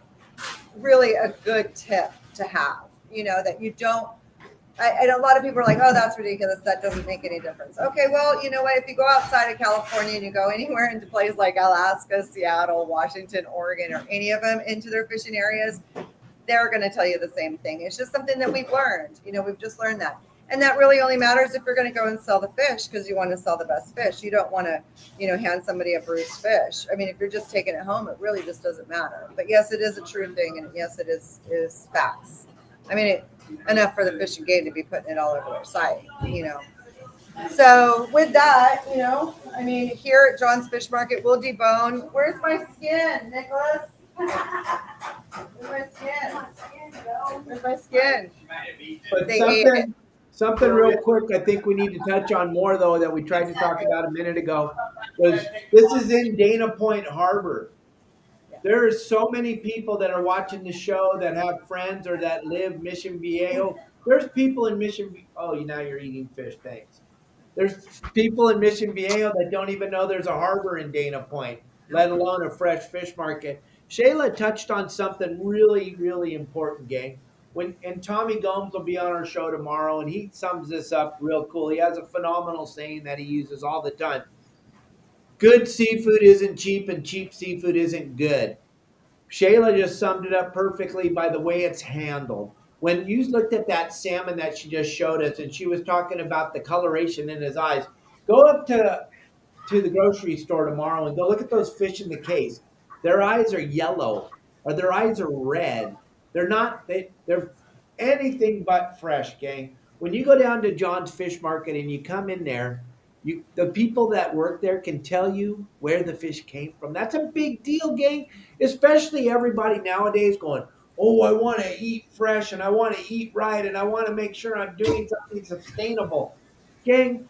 really a good tip to have, that you don't, and a lot of people are like, oh, that's ridiculous. That doesn't make any difference. Okay, well, you know what? If you go outside of California and you go anywhere into places like Alaska, Seattle, Washington, Oregon, or any of them into their fishing areas, they're going to tell you the same thing. It's just something that we've learned. We've just learned that. And that really only matters if you're going to go and sell the fish because you want to sell the best fish. You don't want to, hand somebody a bruised fish. I mean, if you're just taking it home, it really just doesn't matter. But yes, it is a true thing. And yes, it is facts. I mean, enough for the Fish and Game to be putting it all over their site, So with that, here at John's Fish Market, we'll debone. Where's my skin, Nicholas? Where's my skin? But something real quick I think we need to touch on more, though, that we tried to talk about a minute ago, was this is in Dana Point Harbor. There are so many people that are watching the show that have friends or that live Mission Viejo. There's people in now you're eating fish, thanks. There's people in Mission Viejo that don't even know there's a harbor in Dana Point, let alone a fresh fish market. Shayla touched on something really, really important, gang. And Tommy Gomes will be on our show tomorrow, and he sums this up real cool. He has a phenomenal saying that he uses all the time. Good seafood isn't cheap, and cheap seafood isn't good. Shayla just summed it up perfectly by the way it's handled. When you looked at that salmon that she just showed us, and she was talking about the coloration in his eyes, go up to the grocery store tomorrow and go look at those fish in the case. Their eyes are yellow or their eyes are red. They're anything but fresh, gang. When you go down to John's Fish Market and you come in there, the people that work there can tell you where the fish came from. That's a big deal, gang. Especially everybody nowadays going, oh, I want to eat fresh and I want to eat right and I want to make sure I'm doing something sustainable. Gang,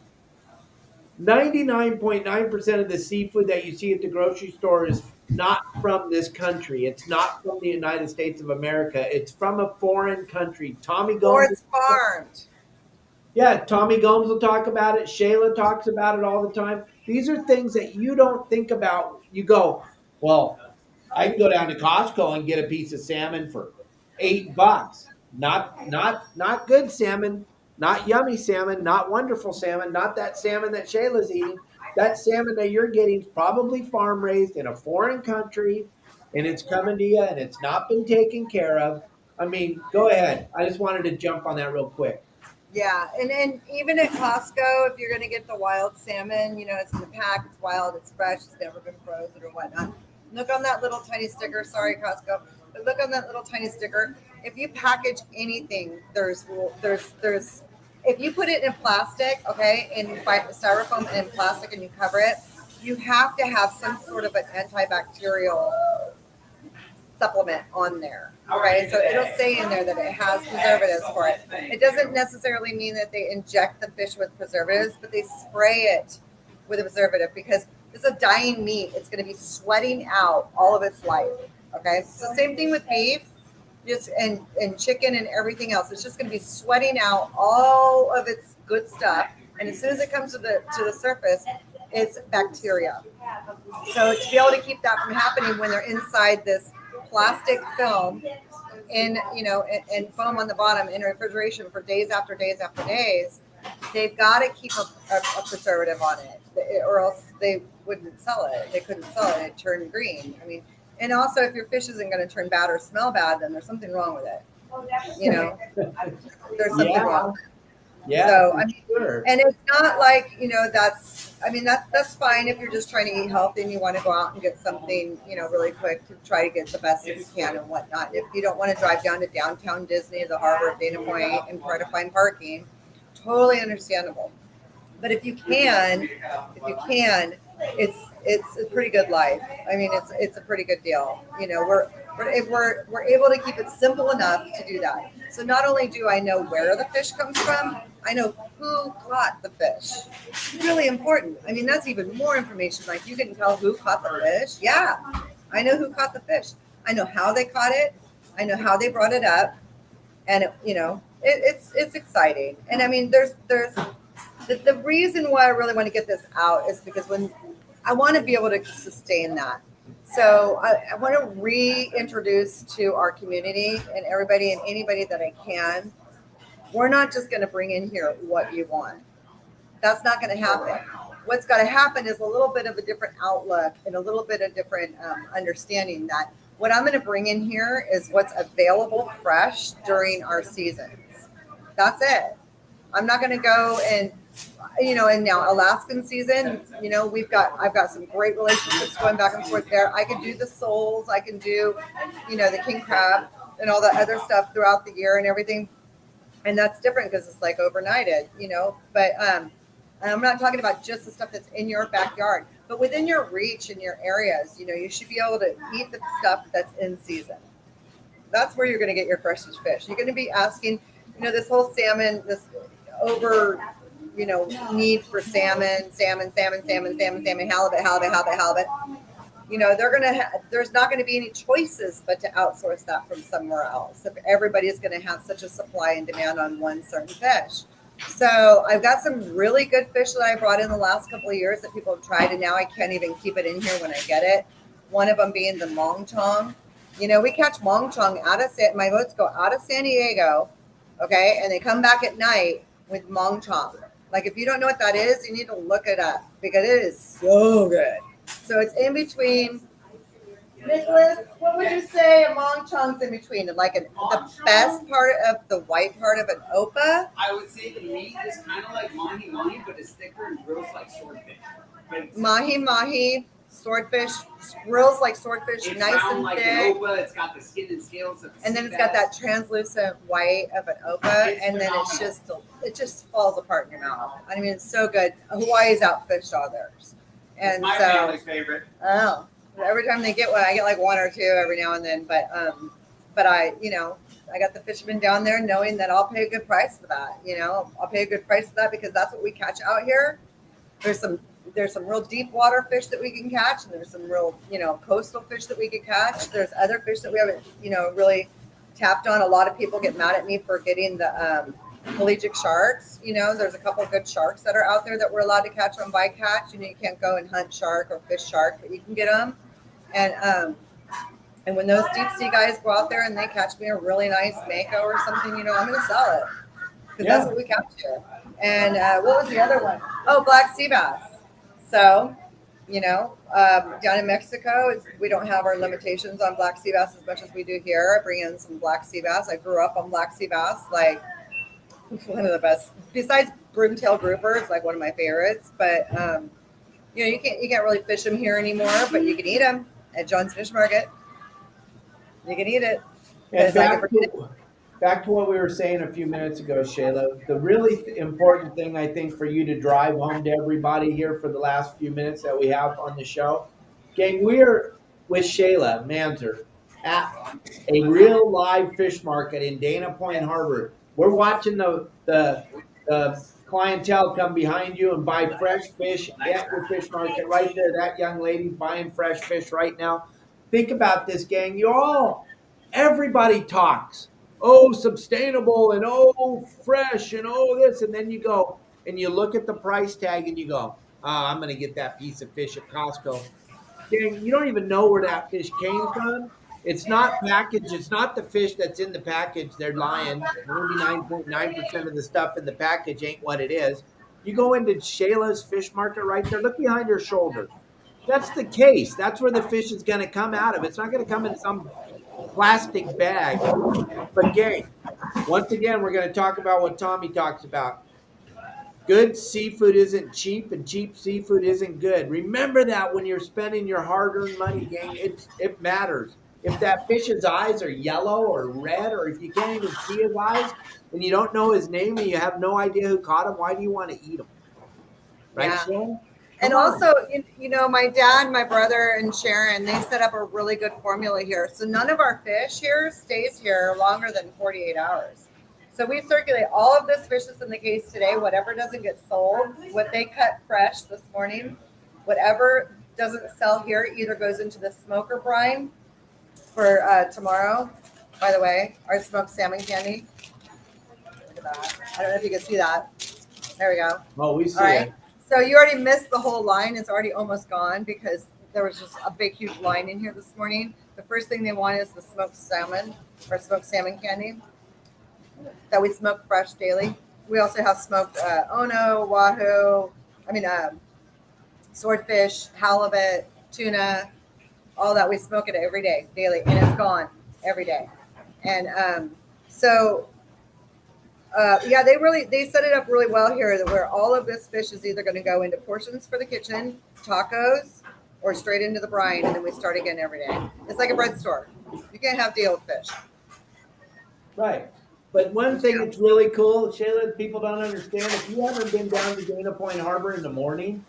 99.9% of the seafood that you see at the grocery store is not from this country. It's not from the United States of America. It's from a foreign country. Tommy Or Gomes. it's farmed. Yeah, Tommy Gomes will talk about it. Shayla talks about it all the time. These are things that you don't think about. You go, well, I can go down to Costco and get a piece of salmon for $8. Not good salmon, not yummy salmon, not wonderful salmon, not that salmon that Shayla's eating. That salmon that you're getting is probably farm raised in a foreign country, and it's coming to you and it's not been taken care of. I mean, go ahead. I just wanted to jump on that real quick. Yeah, and even at Costco, if you're going to get the wild salmon, it's in the pack, it's wild, it's fresh, it's never been frozen or whatnot. Look on that little tiny sticker. Sorry, Costco, but look on that little tiny sticker. If you package anything, there's if you put it in plastic, okay, in styrofoam and in plastic, and you cover it, you have to have some sort of an antibacterial supplement on there. Okay, so it'll say in there that it has preservatives for it. It doesn't necessarily mean that they inject the fish with preservatives, but they spray it with a preservative because it's a dying meat. It's going to be sweating out all of its life. Okay, so same thing with beef, just and chicken and everything else. It's just going to be sweating out all of its good stuff, and as soon as it comes to the surface, it's bacteria. So to be able to keep that from happening when they're inside this plastic film and foam on the bottom in refrigeration for days after days after days, they've got to keep a preservative on it, or else they wouldn't sell it. They couldn't sell it. It'd turn green. I mean, and also if your fish isn't going to turn bad or smell bad, then there's something wrong with it. There's something wrong. Yeah. So I mean, sure. And it's not like that's fine if you're just trying to eat healthy and you want to go out and get something really quick to try to get the best that you can and whatnot. If you don't want to drive down to downtown Disney, the harbor of Dana Point, and try to find parking, totally understandable. But if you can, it's a pretty good life. I mean, it's a pretty good deal. We're able to keep it simple enough to do that. So not only do I know where the fish comes from, I know who caught the fish. It's really important. I mean, that's even more information. Like you can tell who caught the fish. Yeah, I know who caught the fish. I know how they caught it. I know how they brought it up, and it's exciting. And I mean, there's the reason why I really want to get this out is because when I want to be able to sustain that. So I want to reintroduce to our community and everybody and anybody that I can. We're not just going to bring in here what you want. That's not going to happen. What's got to happen is a little bit of a different outlook and a little bit of different understanding that what I'm going to bring in here is what's available fresh during our seasons. That's it. I'm not going to go and now Alaskan season, I've got some great relationships going back and forth there. I can do the soles, I can do, the king crab and all that other stuff throughout the year and everything. And that's different because it's like overnighted, but and I'm not talking about just the stuff that's in your backyard, but within your reach in your areas, you should be able to eat the stuff that's in season. That's where you're going to get your freshest fish. You're going to be asking, this whole salmon, this over need for salmon, halibut. There's not going to be any choices but to outsource that from somewhere else. If everybody's going to have such a supply and demand on one certain fish. So I've got some really good fish that I brought in the last couple of years that people have tried, and now I can't even keep it in here when I get it. One of them being the mongchong. We catch mongchong my boats go out of San Diego, okay, and they come back at night with mongchong. Like, if you don't know what that is, you need to look it up because it is so good. So it's in between. Nicholas, what would you say a mongchong's in between? Like the best part of the white part of an opa? I would say the meat is kind of like mahi-mahi, but it's thicker and grills like swordfish. Mahi-mahi, swordfish, grills like swordfish, it's nice and like thick. An opa. It's got the skin and scales. And then it's got that translucent white of an opa, and then it just falls apart in your mouth. I mean, it's so good. Hawaii's outfished all theirs, and it's my so family's favorite. Oh, every time they get one, I get like one or two every now and then. But I got the fishermen down there knowing that I'll pay a good price for that. I'll pay a good price for that because that's what we catch out here. There's some there's some real deep water fish that we can catch, and there's some real, coastal fish that we can catch. There's other fish that we haven't, really tapped on. A lot of people get mad at me for getting the pelagic sharks. There's a couple of good sharks that are out there that we're allowed to catch on bycatch. You can't go and hunt shark or fish shark, but you can get them. And when those deep sea guys go out there and they catch me a really nice mako or something, I'm going to sell it, because that's what we catch here. And what was the other one? Oh, black sea bass. So, down in Mexico, we don't have our limitations on black sea bass as much as we do here. I bring in some black sea bass. I grew up on black sea bass, like one of the best. Besides broomtail grouper, it's like one of my favorites. But you can't really fish them here anymore, but you can eat them at John's Fish Market. You can eat it. And back to what we were saying a few minutes ago, Shayla, the really important thing I think for you to drive home to everybody here for the last few minutes that we have on the show, gang, we're with Shayla Manzer at a real live fish market in Dana Point Harbor. We're watching the clientele come behind you and buy fresh fish at your fish market right there. That young lady's buying fresh fish right now. Think about this, gang. Everybody talks. Oh, sustainable and oh, fresh and oh, this. And then you go and you look at the price tag and you go, I'm going to get that piece of fish at Costco. Gang, you don't even know where that fish came from. It's not packaged. It's not the fish that's in the package. They're lying. 99.9% of the stuff in the package ain't what it is. You go into Shayla's fish market right there. Look behind her shoulder. That's the case. That's where the fish is going to come out of. It's not going to come in some plastic bag. But gang, once again, we're going to talk about what Tommy talks about. Good seafood isn't cheap, and cheap seafood isn't good. Remember that when you're spending your hard-earned money, gang. It matters. If that fish's eyes are yellow or red, or if you can't even see his eyes and you don't know his name and you have no idea who caught him, why do you want to eat him? Right, Yeah. Sharon? And also, my dad, my brother, and Sharon, they set up a really good formula here. So none of our fish here stays here longer than 48 hours. So we circulate all of this fish that's in the case today, whatever doesn't get sold, what they cut fresh this morning, whatever doesn't sell here either goes into the smoker brine for tomorrow. By the way, our smoked salmon candy. Look at that. I don't know if you can see that. There we go. Oh, we see All right. it. So you already missed the whole line. It's already almost gone because there was just a big, huge line in here this morning. The first thing they want is the smoked salmon or smoked salmon candy that we smoke fresh daily. We also have smoked ono, wahoo, swordfish, halibut, tuna, all that. We smoke it every day, daily, and it's gone every day. And they set it up really well here, where all of this fish is either going to go into portions for the kitchen, tacos, or straight into the brine, and then we start again every day. It's like a bread store. You can't have deal with fish. Right. But one thing that's really cool, Shayla, people don't understand, if you haven't been down to Dana Point Harbor in the morning,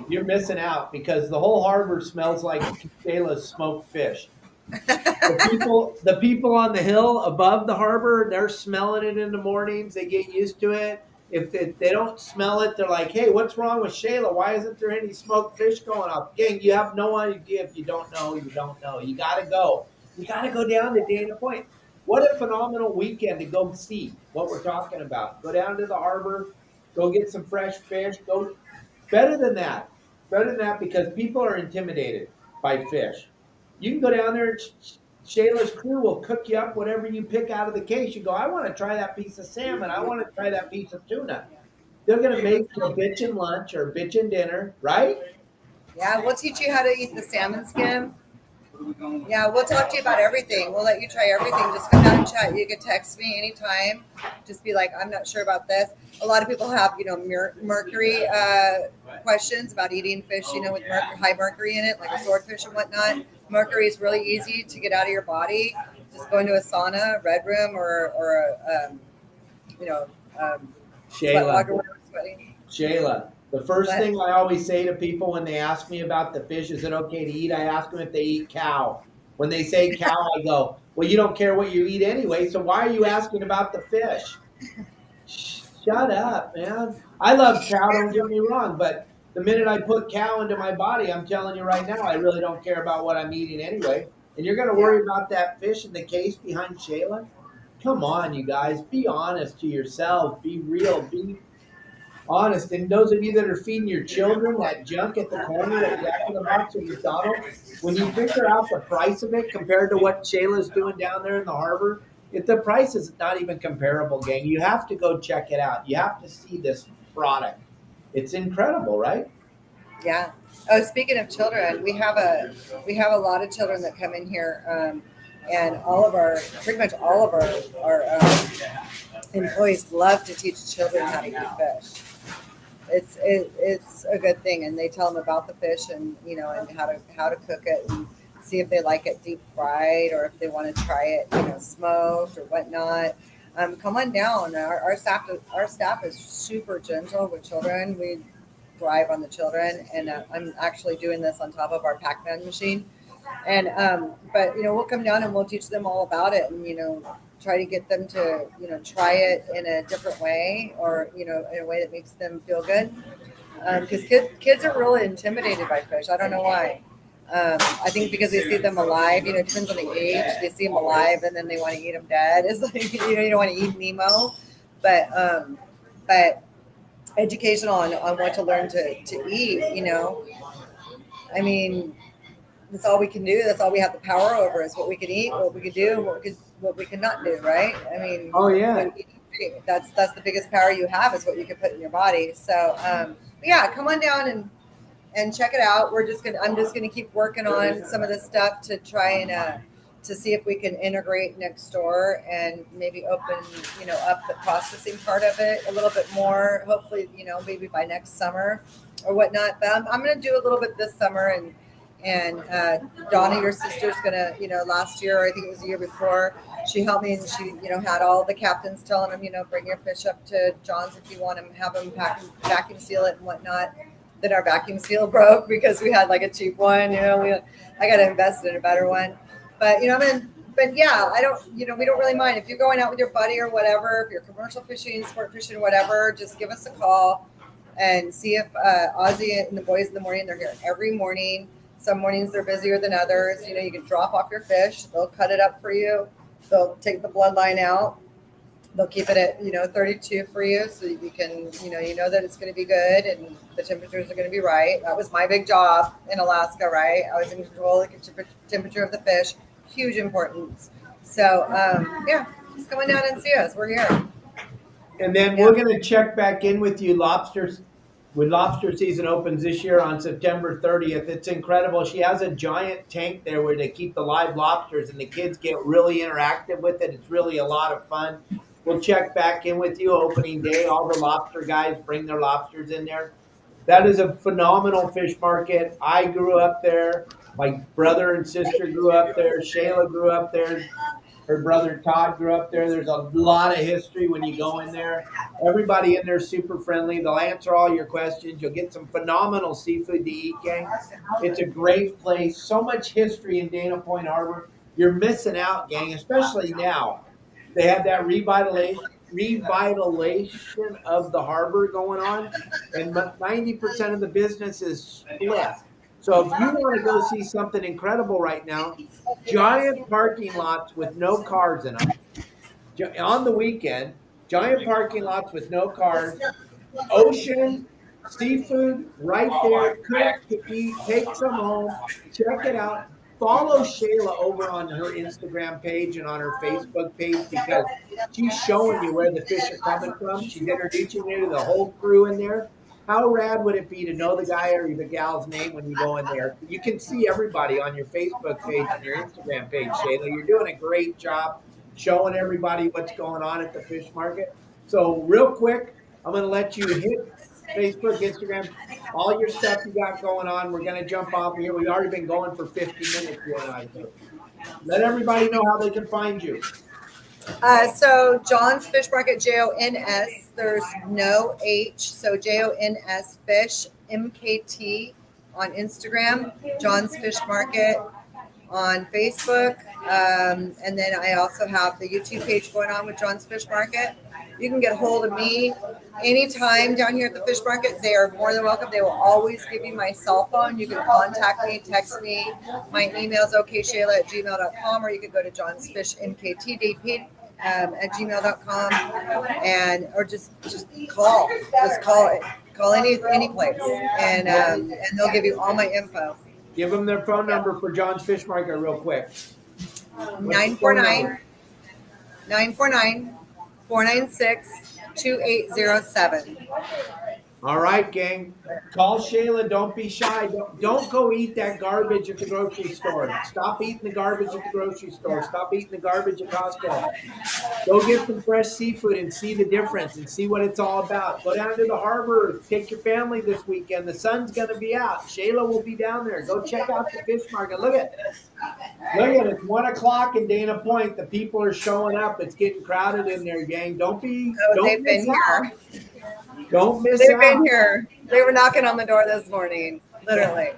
you're missing out, because the whole harbor smells like Shayla's smoked fish. The people on the hill above the harbor, they're smelling it in the mornings. They get used to it. If they don't smell it, they're like, hey, what's wrong with Shayla? Why isn't there any smoked fish going up? Gang, you have no idea. If you don't know, you don't know. You got to go. You got to go down to Dana Point. What a phenomenal weekend to go see what we're talking about. Go down to the harbor. Go get some fresh fish. Better than that, because people are intimidated by fish. You can go down there and Shayla's crew will cook you up whatever you pick out of the case. You go, I want to try that piece of salmon. I want to try that piece of tuna. They're going to make you a bitchin' lunch or a bitchin' dinner, right? Yeah, we'll teach you how to eat the salmon skin. Yeah, we'll talk to you about everything. We'll let you try everything. Just come down and chat. You can text me anytime. Just be like, I'm not sure about this. A lot of people have, mercury questions about eating fish, with high mercury in it, like a swordfish and whatnot. Mercury is really easy to get out of your body. Just go into a sauna, red room, or Shayla, the first thing I always say to people when they ask me about the fish, is it okay to eat? I ask them if they eat cow. When they say cow, I go, well, you don't care what you eat anyway, so why are you asking about the fish? Shut up, man. I love cow, don't get me wrong, but the minute I put cow into my body, I'm telling you right now, I really don't care about what I'm eating anyway. And you're going to worry about that fish in the case behind Shayla? Come on, you guys. Be honest to yourselves. Be real. Be honest. And those of you that are feeding your children that junk at the corner at Jack in the Box or McDonald's, when you figure out the price of it compared to what Shayla's doing down there in the harbor, the price is not even comparable, gang. You have to go check it out. You have to see this product. It's incredible, right? Yeah. Oh, speaking of children, we have a lot of children that come in here, and pretty much all of our employees love to teach children how to eat fish. It's a good thing, and they tell them about the fish and and how to cook it and see if they like it deep fried or if they want to try it smoked or whatnot. Come on down. Our staff is super gentle with children. We thrive on the children, and I'm actually doing this on top of our Pac-Man machine. And but we'll come down and we'll teach them all about it, and try to get them to try it in a different way, or in a way that makes them feel good. Because kids are really intimidated by fish. I don't know why. I think because they see them alive. It depends on the age. They see them alive and then they want to eat them dead. It's like you don't want to eat Nemo, but educational on what to learn to eat. I mean, that's all we can do. That's all we have the power over is what we can eat, what we can do, what we can not do. Right? I mean, oh yeah, that's the biggest power you have is what you can put in your body. So yeah, come on down and check it out. I'm just gonna keep working on some of this stuff to try and to see if we can integrate next door and maybe open up the processing part of it a little bit more. Hopefully, maybe by next summer or whatnot. But I'm gonna do a little bit this summer, and Donna, your sister's gonna, last year, or I think it was the year before, she helped me, and she, had all the captains telling them, bring your fish up to John's if you want them, have them vacuum seal it and whatnot. Then our vacuum seal broke because we had like a cheap one. I got to invest in a better one. But but yeah, I don't, we don't really mind if you're going out with your buddy or whatever. If you're commercial fishing, sport fishing, whatever, just give us a call and see if Ozzy and the boys in the morning, they're here every morning. Some mornings they're busier than others. You can drop off your fish. They'll cut it up for you. They'll take the bloodline out. They'll keep it at 32 for you, so you can you know that it's going to be good and the temperatures are going to be right. That was my big job in Alaska, right? I was in control of the temperature of the fish, huge importance. So yeah, just come on down and see us. We're here. and then we're going to check back in with you, lobsters. When lobster season opens this year on September 30th, it's incredible. She has a giant tank there where they keep the live lobsters, and the kids get really interactive with it. It's really a lot of fun. We'll check back in with you opening day. All the lobster guys bring their lobsters in there. That is a phenomenal fish market. I grew up there. My brother and sister grew up there. Shayla grew up there. Her brother Todd grew up there. There's a lot of history when you go in there. Everybody in there is super friendly. They'll answer all your questions. You'll get some phenomenal seafood to eat, gang. It's a great place. So much history in Dana Point Harbor. You're missing out, gang, especially now. They have that revitalization of the harbor going on, and 90% of the business is split. So if you want to go see something incredible right now, giant parking lots with no cars in them. On the weekend, giant parking lots with no cars, ocean, seafood right there, cook to eat, take some home, check it out. Follow Shayla over on her Instagram page and on her Facebook page because she's showing you where the fish are coming from. She's introducing you to the whole crew in there. How rad would it be to know the guy or the gal's name when you go in there? You can see everybody on your Facebook page and your Instagram page, Shayla. You're doing a great job showing everybody what's going on at the fish market. So real quick, I'm going to let you hit Facebook, Instagram, all your stuff you got going on. We're going to jump off here. We've already been going for 50 minutes. You and I. So let everybody know how they can find you. So John's Fish Market, JONS. There's no H, so JONS Fish MKT on Instagram. John's Fish Market on Facebook, and then I also have the YouTube page going on with John's Fish Market. You can get a hold of me anytime down here at the fish market, they are more than welcome. They will always give you my cell phone. You can contact me, text me. My email is okshayla@gmail.com, or you can go to John's Fish NKTDP at gmail.com, and or just call. Just call any place, and they'll give you all my info. Give them their phone number for John's Fish Market real quick. 949 496-2807. All right, gang. Call Shayla. Don't be shy. Don't go eat that garbage at the grocery store. Stop eating the garbage at the grocery store. Stop eating the garbage at Costco. Go get some fresh seafood and see the difference and see what it's all about. Go down to the harbor. Take your family this weekend. The sun's going to be out. Shayla will be down there. Go check out the fish market. Look at it. It's 1 o'clock in Dana Point. The people are showing up. It's getting crowded in there, gang. Don't They've been here. Don't miss They've out. been here. They were knocking on the door this morning. Literally.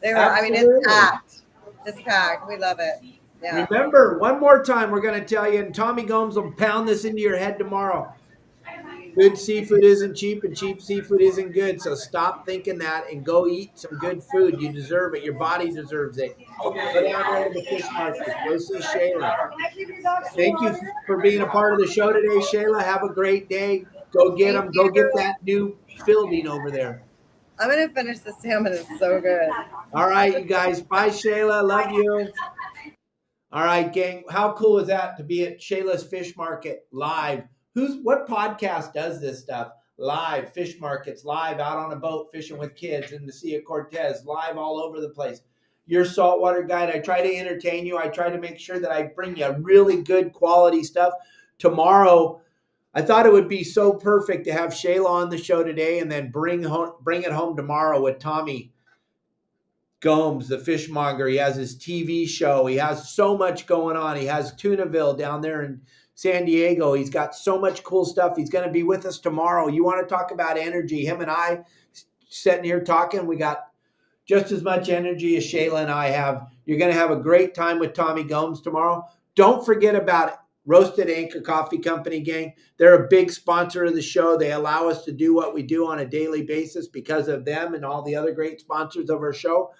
They were. Absolutely. I mean, it's packed. It's packed. We love it. Yeah. Remember, one more time, we're going to tell you, and Tommy Gomes will pound this into your head tomorrow. Good seafood isn't cheap, and cheap seafood isn't good. So stop thinking that and go eat some good food. You deserve it. Your body deserves it. Go down there to the fish market. Go see Shayla. Thank you for being a part of the show today, Shayla. Have a great day. Go get them. Go get that new fielding over there. I'm going to finish the salmon. It's so good. All right, you guys. Bye, Shayla. Love you. All right, gang. How cool is that to be at Shayla's Fish Market live? What podcast does this stuff? Live fish markets, live out on a boat fishing with kids in the Sea of Cortez, live all over the place. Your Saltwater Guide. I try to entertain you. I try to make sure that I bring you really good quality stuff. Tomorrow, I thought it would be so perfect to have Shayla on the show today and then bring it home tomorrow with Tommy Gomes, the Fishmonger. He has his TV show. He has so much going on. He has Tunaville down there in San Diego. He's got so much cool stuff. He's going to be with us tomorrow. You want to talk about energy? Him and I sitting here talking. We got just as much energy as Shayla and I have. You're going to have a great time with Tommy Gomes tomorrow. Don't forget about Roasted Anchor Coffee Company, gang. They're a big sponsor of the show. They allow us to do what we do on a daily basis because of them and all the other great sponsors of our show.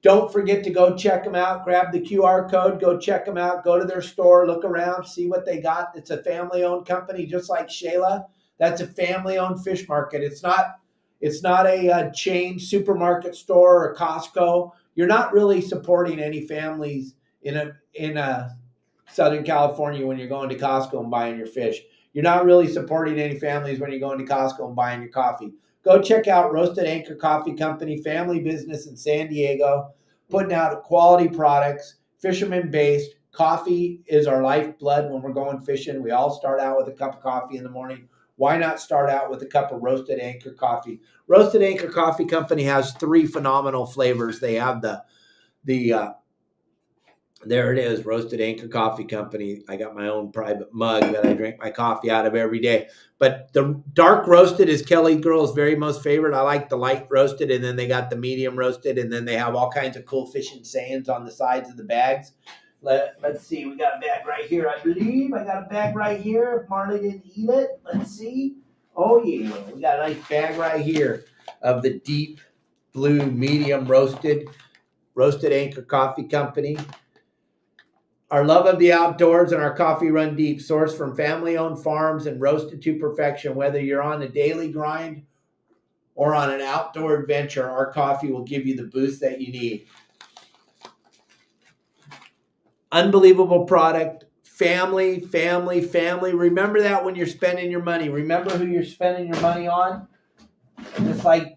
Don't forget to go check them out. Grab the QR code. Go check them out. Go to their store. Look around. See what they got. It's a family-owned company, just like Shayla. That's a family-owned fish market. It's not a chain supermarket store or Costco. You're not really supporting any families in Southern California when you're going to Costco and buying your fish. You're not really supporting any families when you're going to Costco and buying your coffee. Go check out Roasted Anchor Coffee Company, family business in San Diego, putting out quality products, fisherman-based. Coffee is our lifeblood when we're going fishing. We all start out with a cup of coffee in the morning. Why not start out with a cup of Roasted Anchor coffee? Roasted Anchor Coffee Company has 3 phenomenal flavors. They have there it is, Roasted Anchor Coffee Company. I got my own private mug that I drink my coffee out of every day. But the dark roasted is Kelly Girl's very most favorite. I like the light roasted, and then they got the medium roasted, and then they have all kinds of cool fishing sayings on the sides of the bags. Let's see. We got a bag right here, I believe. I got a bag right here. If Marley didn't eat it, let's see. Oh, yeah. We got a nice bag right here of the deep blue medium Roasted Anchor Coffee Company. Our love of the outdoors and our coffee run deep, sourced from family-owned farms and roasted to perfection. Whether you're on a daily grind or on an outdoor adventure, our coffee will give you the boost that you need. Unbelievable product. Family. Remember that when you're spending your money. Remember who you're spending your money on. Just like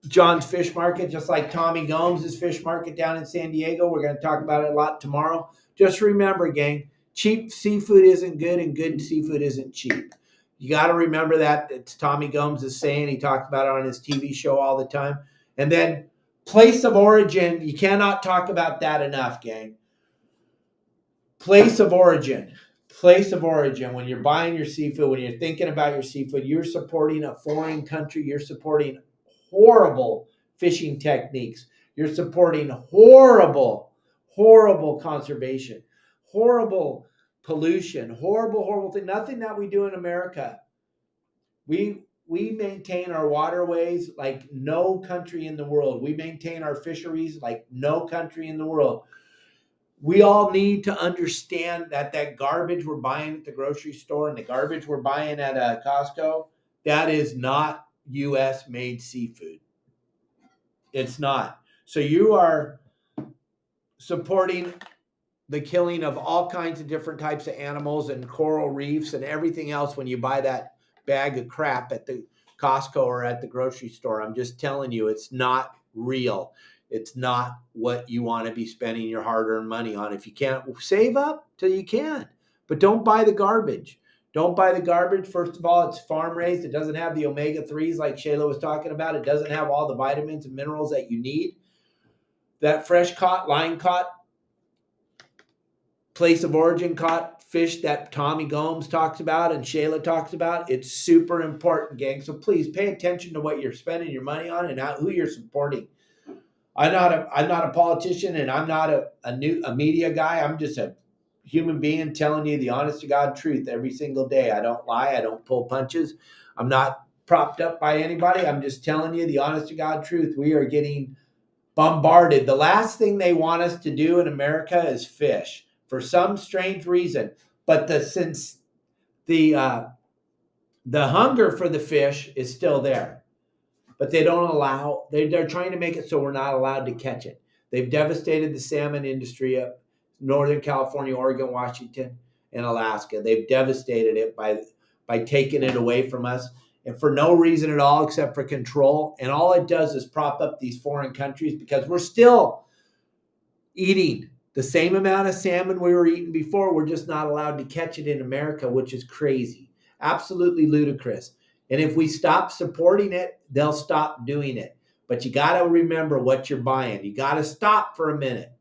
John's Fish Market, just like Tommy Gomes' Fish Market down in San Diego. We're going to talk about it a lot tomorrow. Just remember, gang, cheap seafood isn't good and good seafood isn't cheap. You got to remember that. It's Tommy Gomes' saying. He talks about it on his TV show all the time. And then place of origin, you cannot talk about that enough, gang. Place of origin. When you're buying your seafood, when you're thinking about your seafood, you're supporting a foreign country. You're supporting horrible fishing techniques. You're supporting horrible conservation, horrible pollution, horrible thing. Nothing that we do in America We maintain our waterways like no country in the world. We maintain our fisheries like no country in the world. We all need to understand that garbage we're buying at the grocery store and the garbage we're buying at Costco, that is not U.S. made seafood. It's not. So you are supporting the killing of all kinds of different types of animals and coral reefs and everything else when you buy that bag of crap at the Costco or at the grocery store. I'm just telling you, it's not real. It's not what you want to be spending your hard-earned money on. If you can't, save up till you can, but don't buy the garbage. Don't buy the garbage. First of all, it's farm raised. It doesn't have the omega-3s like Shayla was talking about. It doesn't have all the vitamins and minerals that you need. That fresh caught, line caught, place of origin caught fish that Tommy Gomes talks about and Shayla talks about, it's super important, gang. So please pay attention to what you're spending your money on and who you're supporting. I'm not a politician, and I'm not a media guy. I'm just a human being telling you the honest to God truth every single day. I don't lie. I don't pull punches. I'm not propped up by anybody. I'm just telling you the honest to God truth. We are getting bombarded. The last thing they want us to do in America is fish for some strange reason. But since the hunger for the fish is still there, but they don't allow. They're trying to make it so we're not allowed to catch it. They've devastated the salmon industry up Northern California, Oregon, Washington, and Alaska. They've devastated it by taking it away from us, and for no reason at all except for control. And all it does is prop up these foreign countries because we're still eating the same amount of salmon we were eating before. We're just not allowed to catch it in America, which is crazy, absolutely ludicrous. And if we stop supporting it, they'll stop doing it. But you got to remember what you're buying. You got to stop for a minute.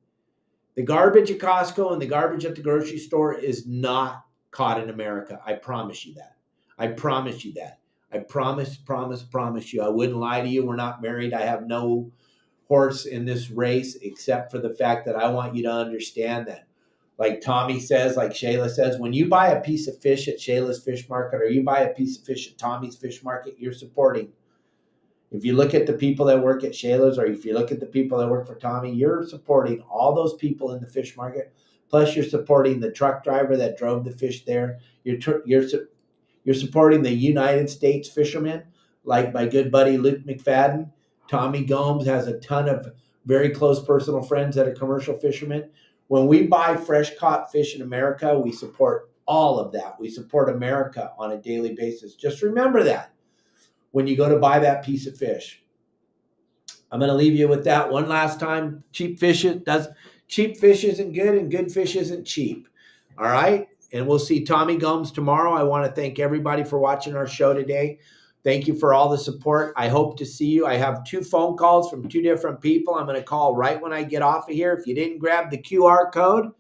The garbage at Costco and the garbage at the grocery store is not caught in America. I promise you that. I promise you that. I promise you. I wouldn't lie to you. We're not married. I have no horse in this race except for the fact that I want you to understand that, like Tommy says, like Shayla says, when you buy a piece of fish at Shayla's fish market or you buy a piece of fish at Tommy's fish market, you're supporting. If you look at the people that work at Shayla's or if you look at the people that work for Tommy, you're supporting all those people in the fish market. Plus, you're supporting the truck driver that drove the fish there. You're supporting the United States fishermen, like my good buddy Luke McFadden. Tommy Gomes has a ton of very close personal friends that are commercial fishermen. When we buy fresh caught fish in America, we support all of that. We support America on a daily basis. Just remember that when you go to buy that piece of fish. I'm going to leave you with that one last time. Cheap fish isn't good, and good fish isn't cheap. All right? And we'll see Tommy Gomes tomorrow. I want to thank everybody for watching our show today. Thank you for all the support. I hope to see you. I have 2 phone calls from 2 different people. I'm going to call right when I get off of here. If you didn't grab the QR code,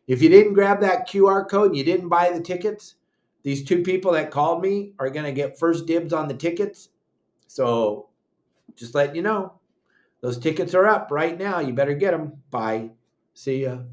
if you didn't grab that QR code and you didn't buy the tickets, these 2 people that called me are going to get first dibs on the tickets. So just letting you know, those tickets are up right now. You better get them. Bye. See ya.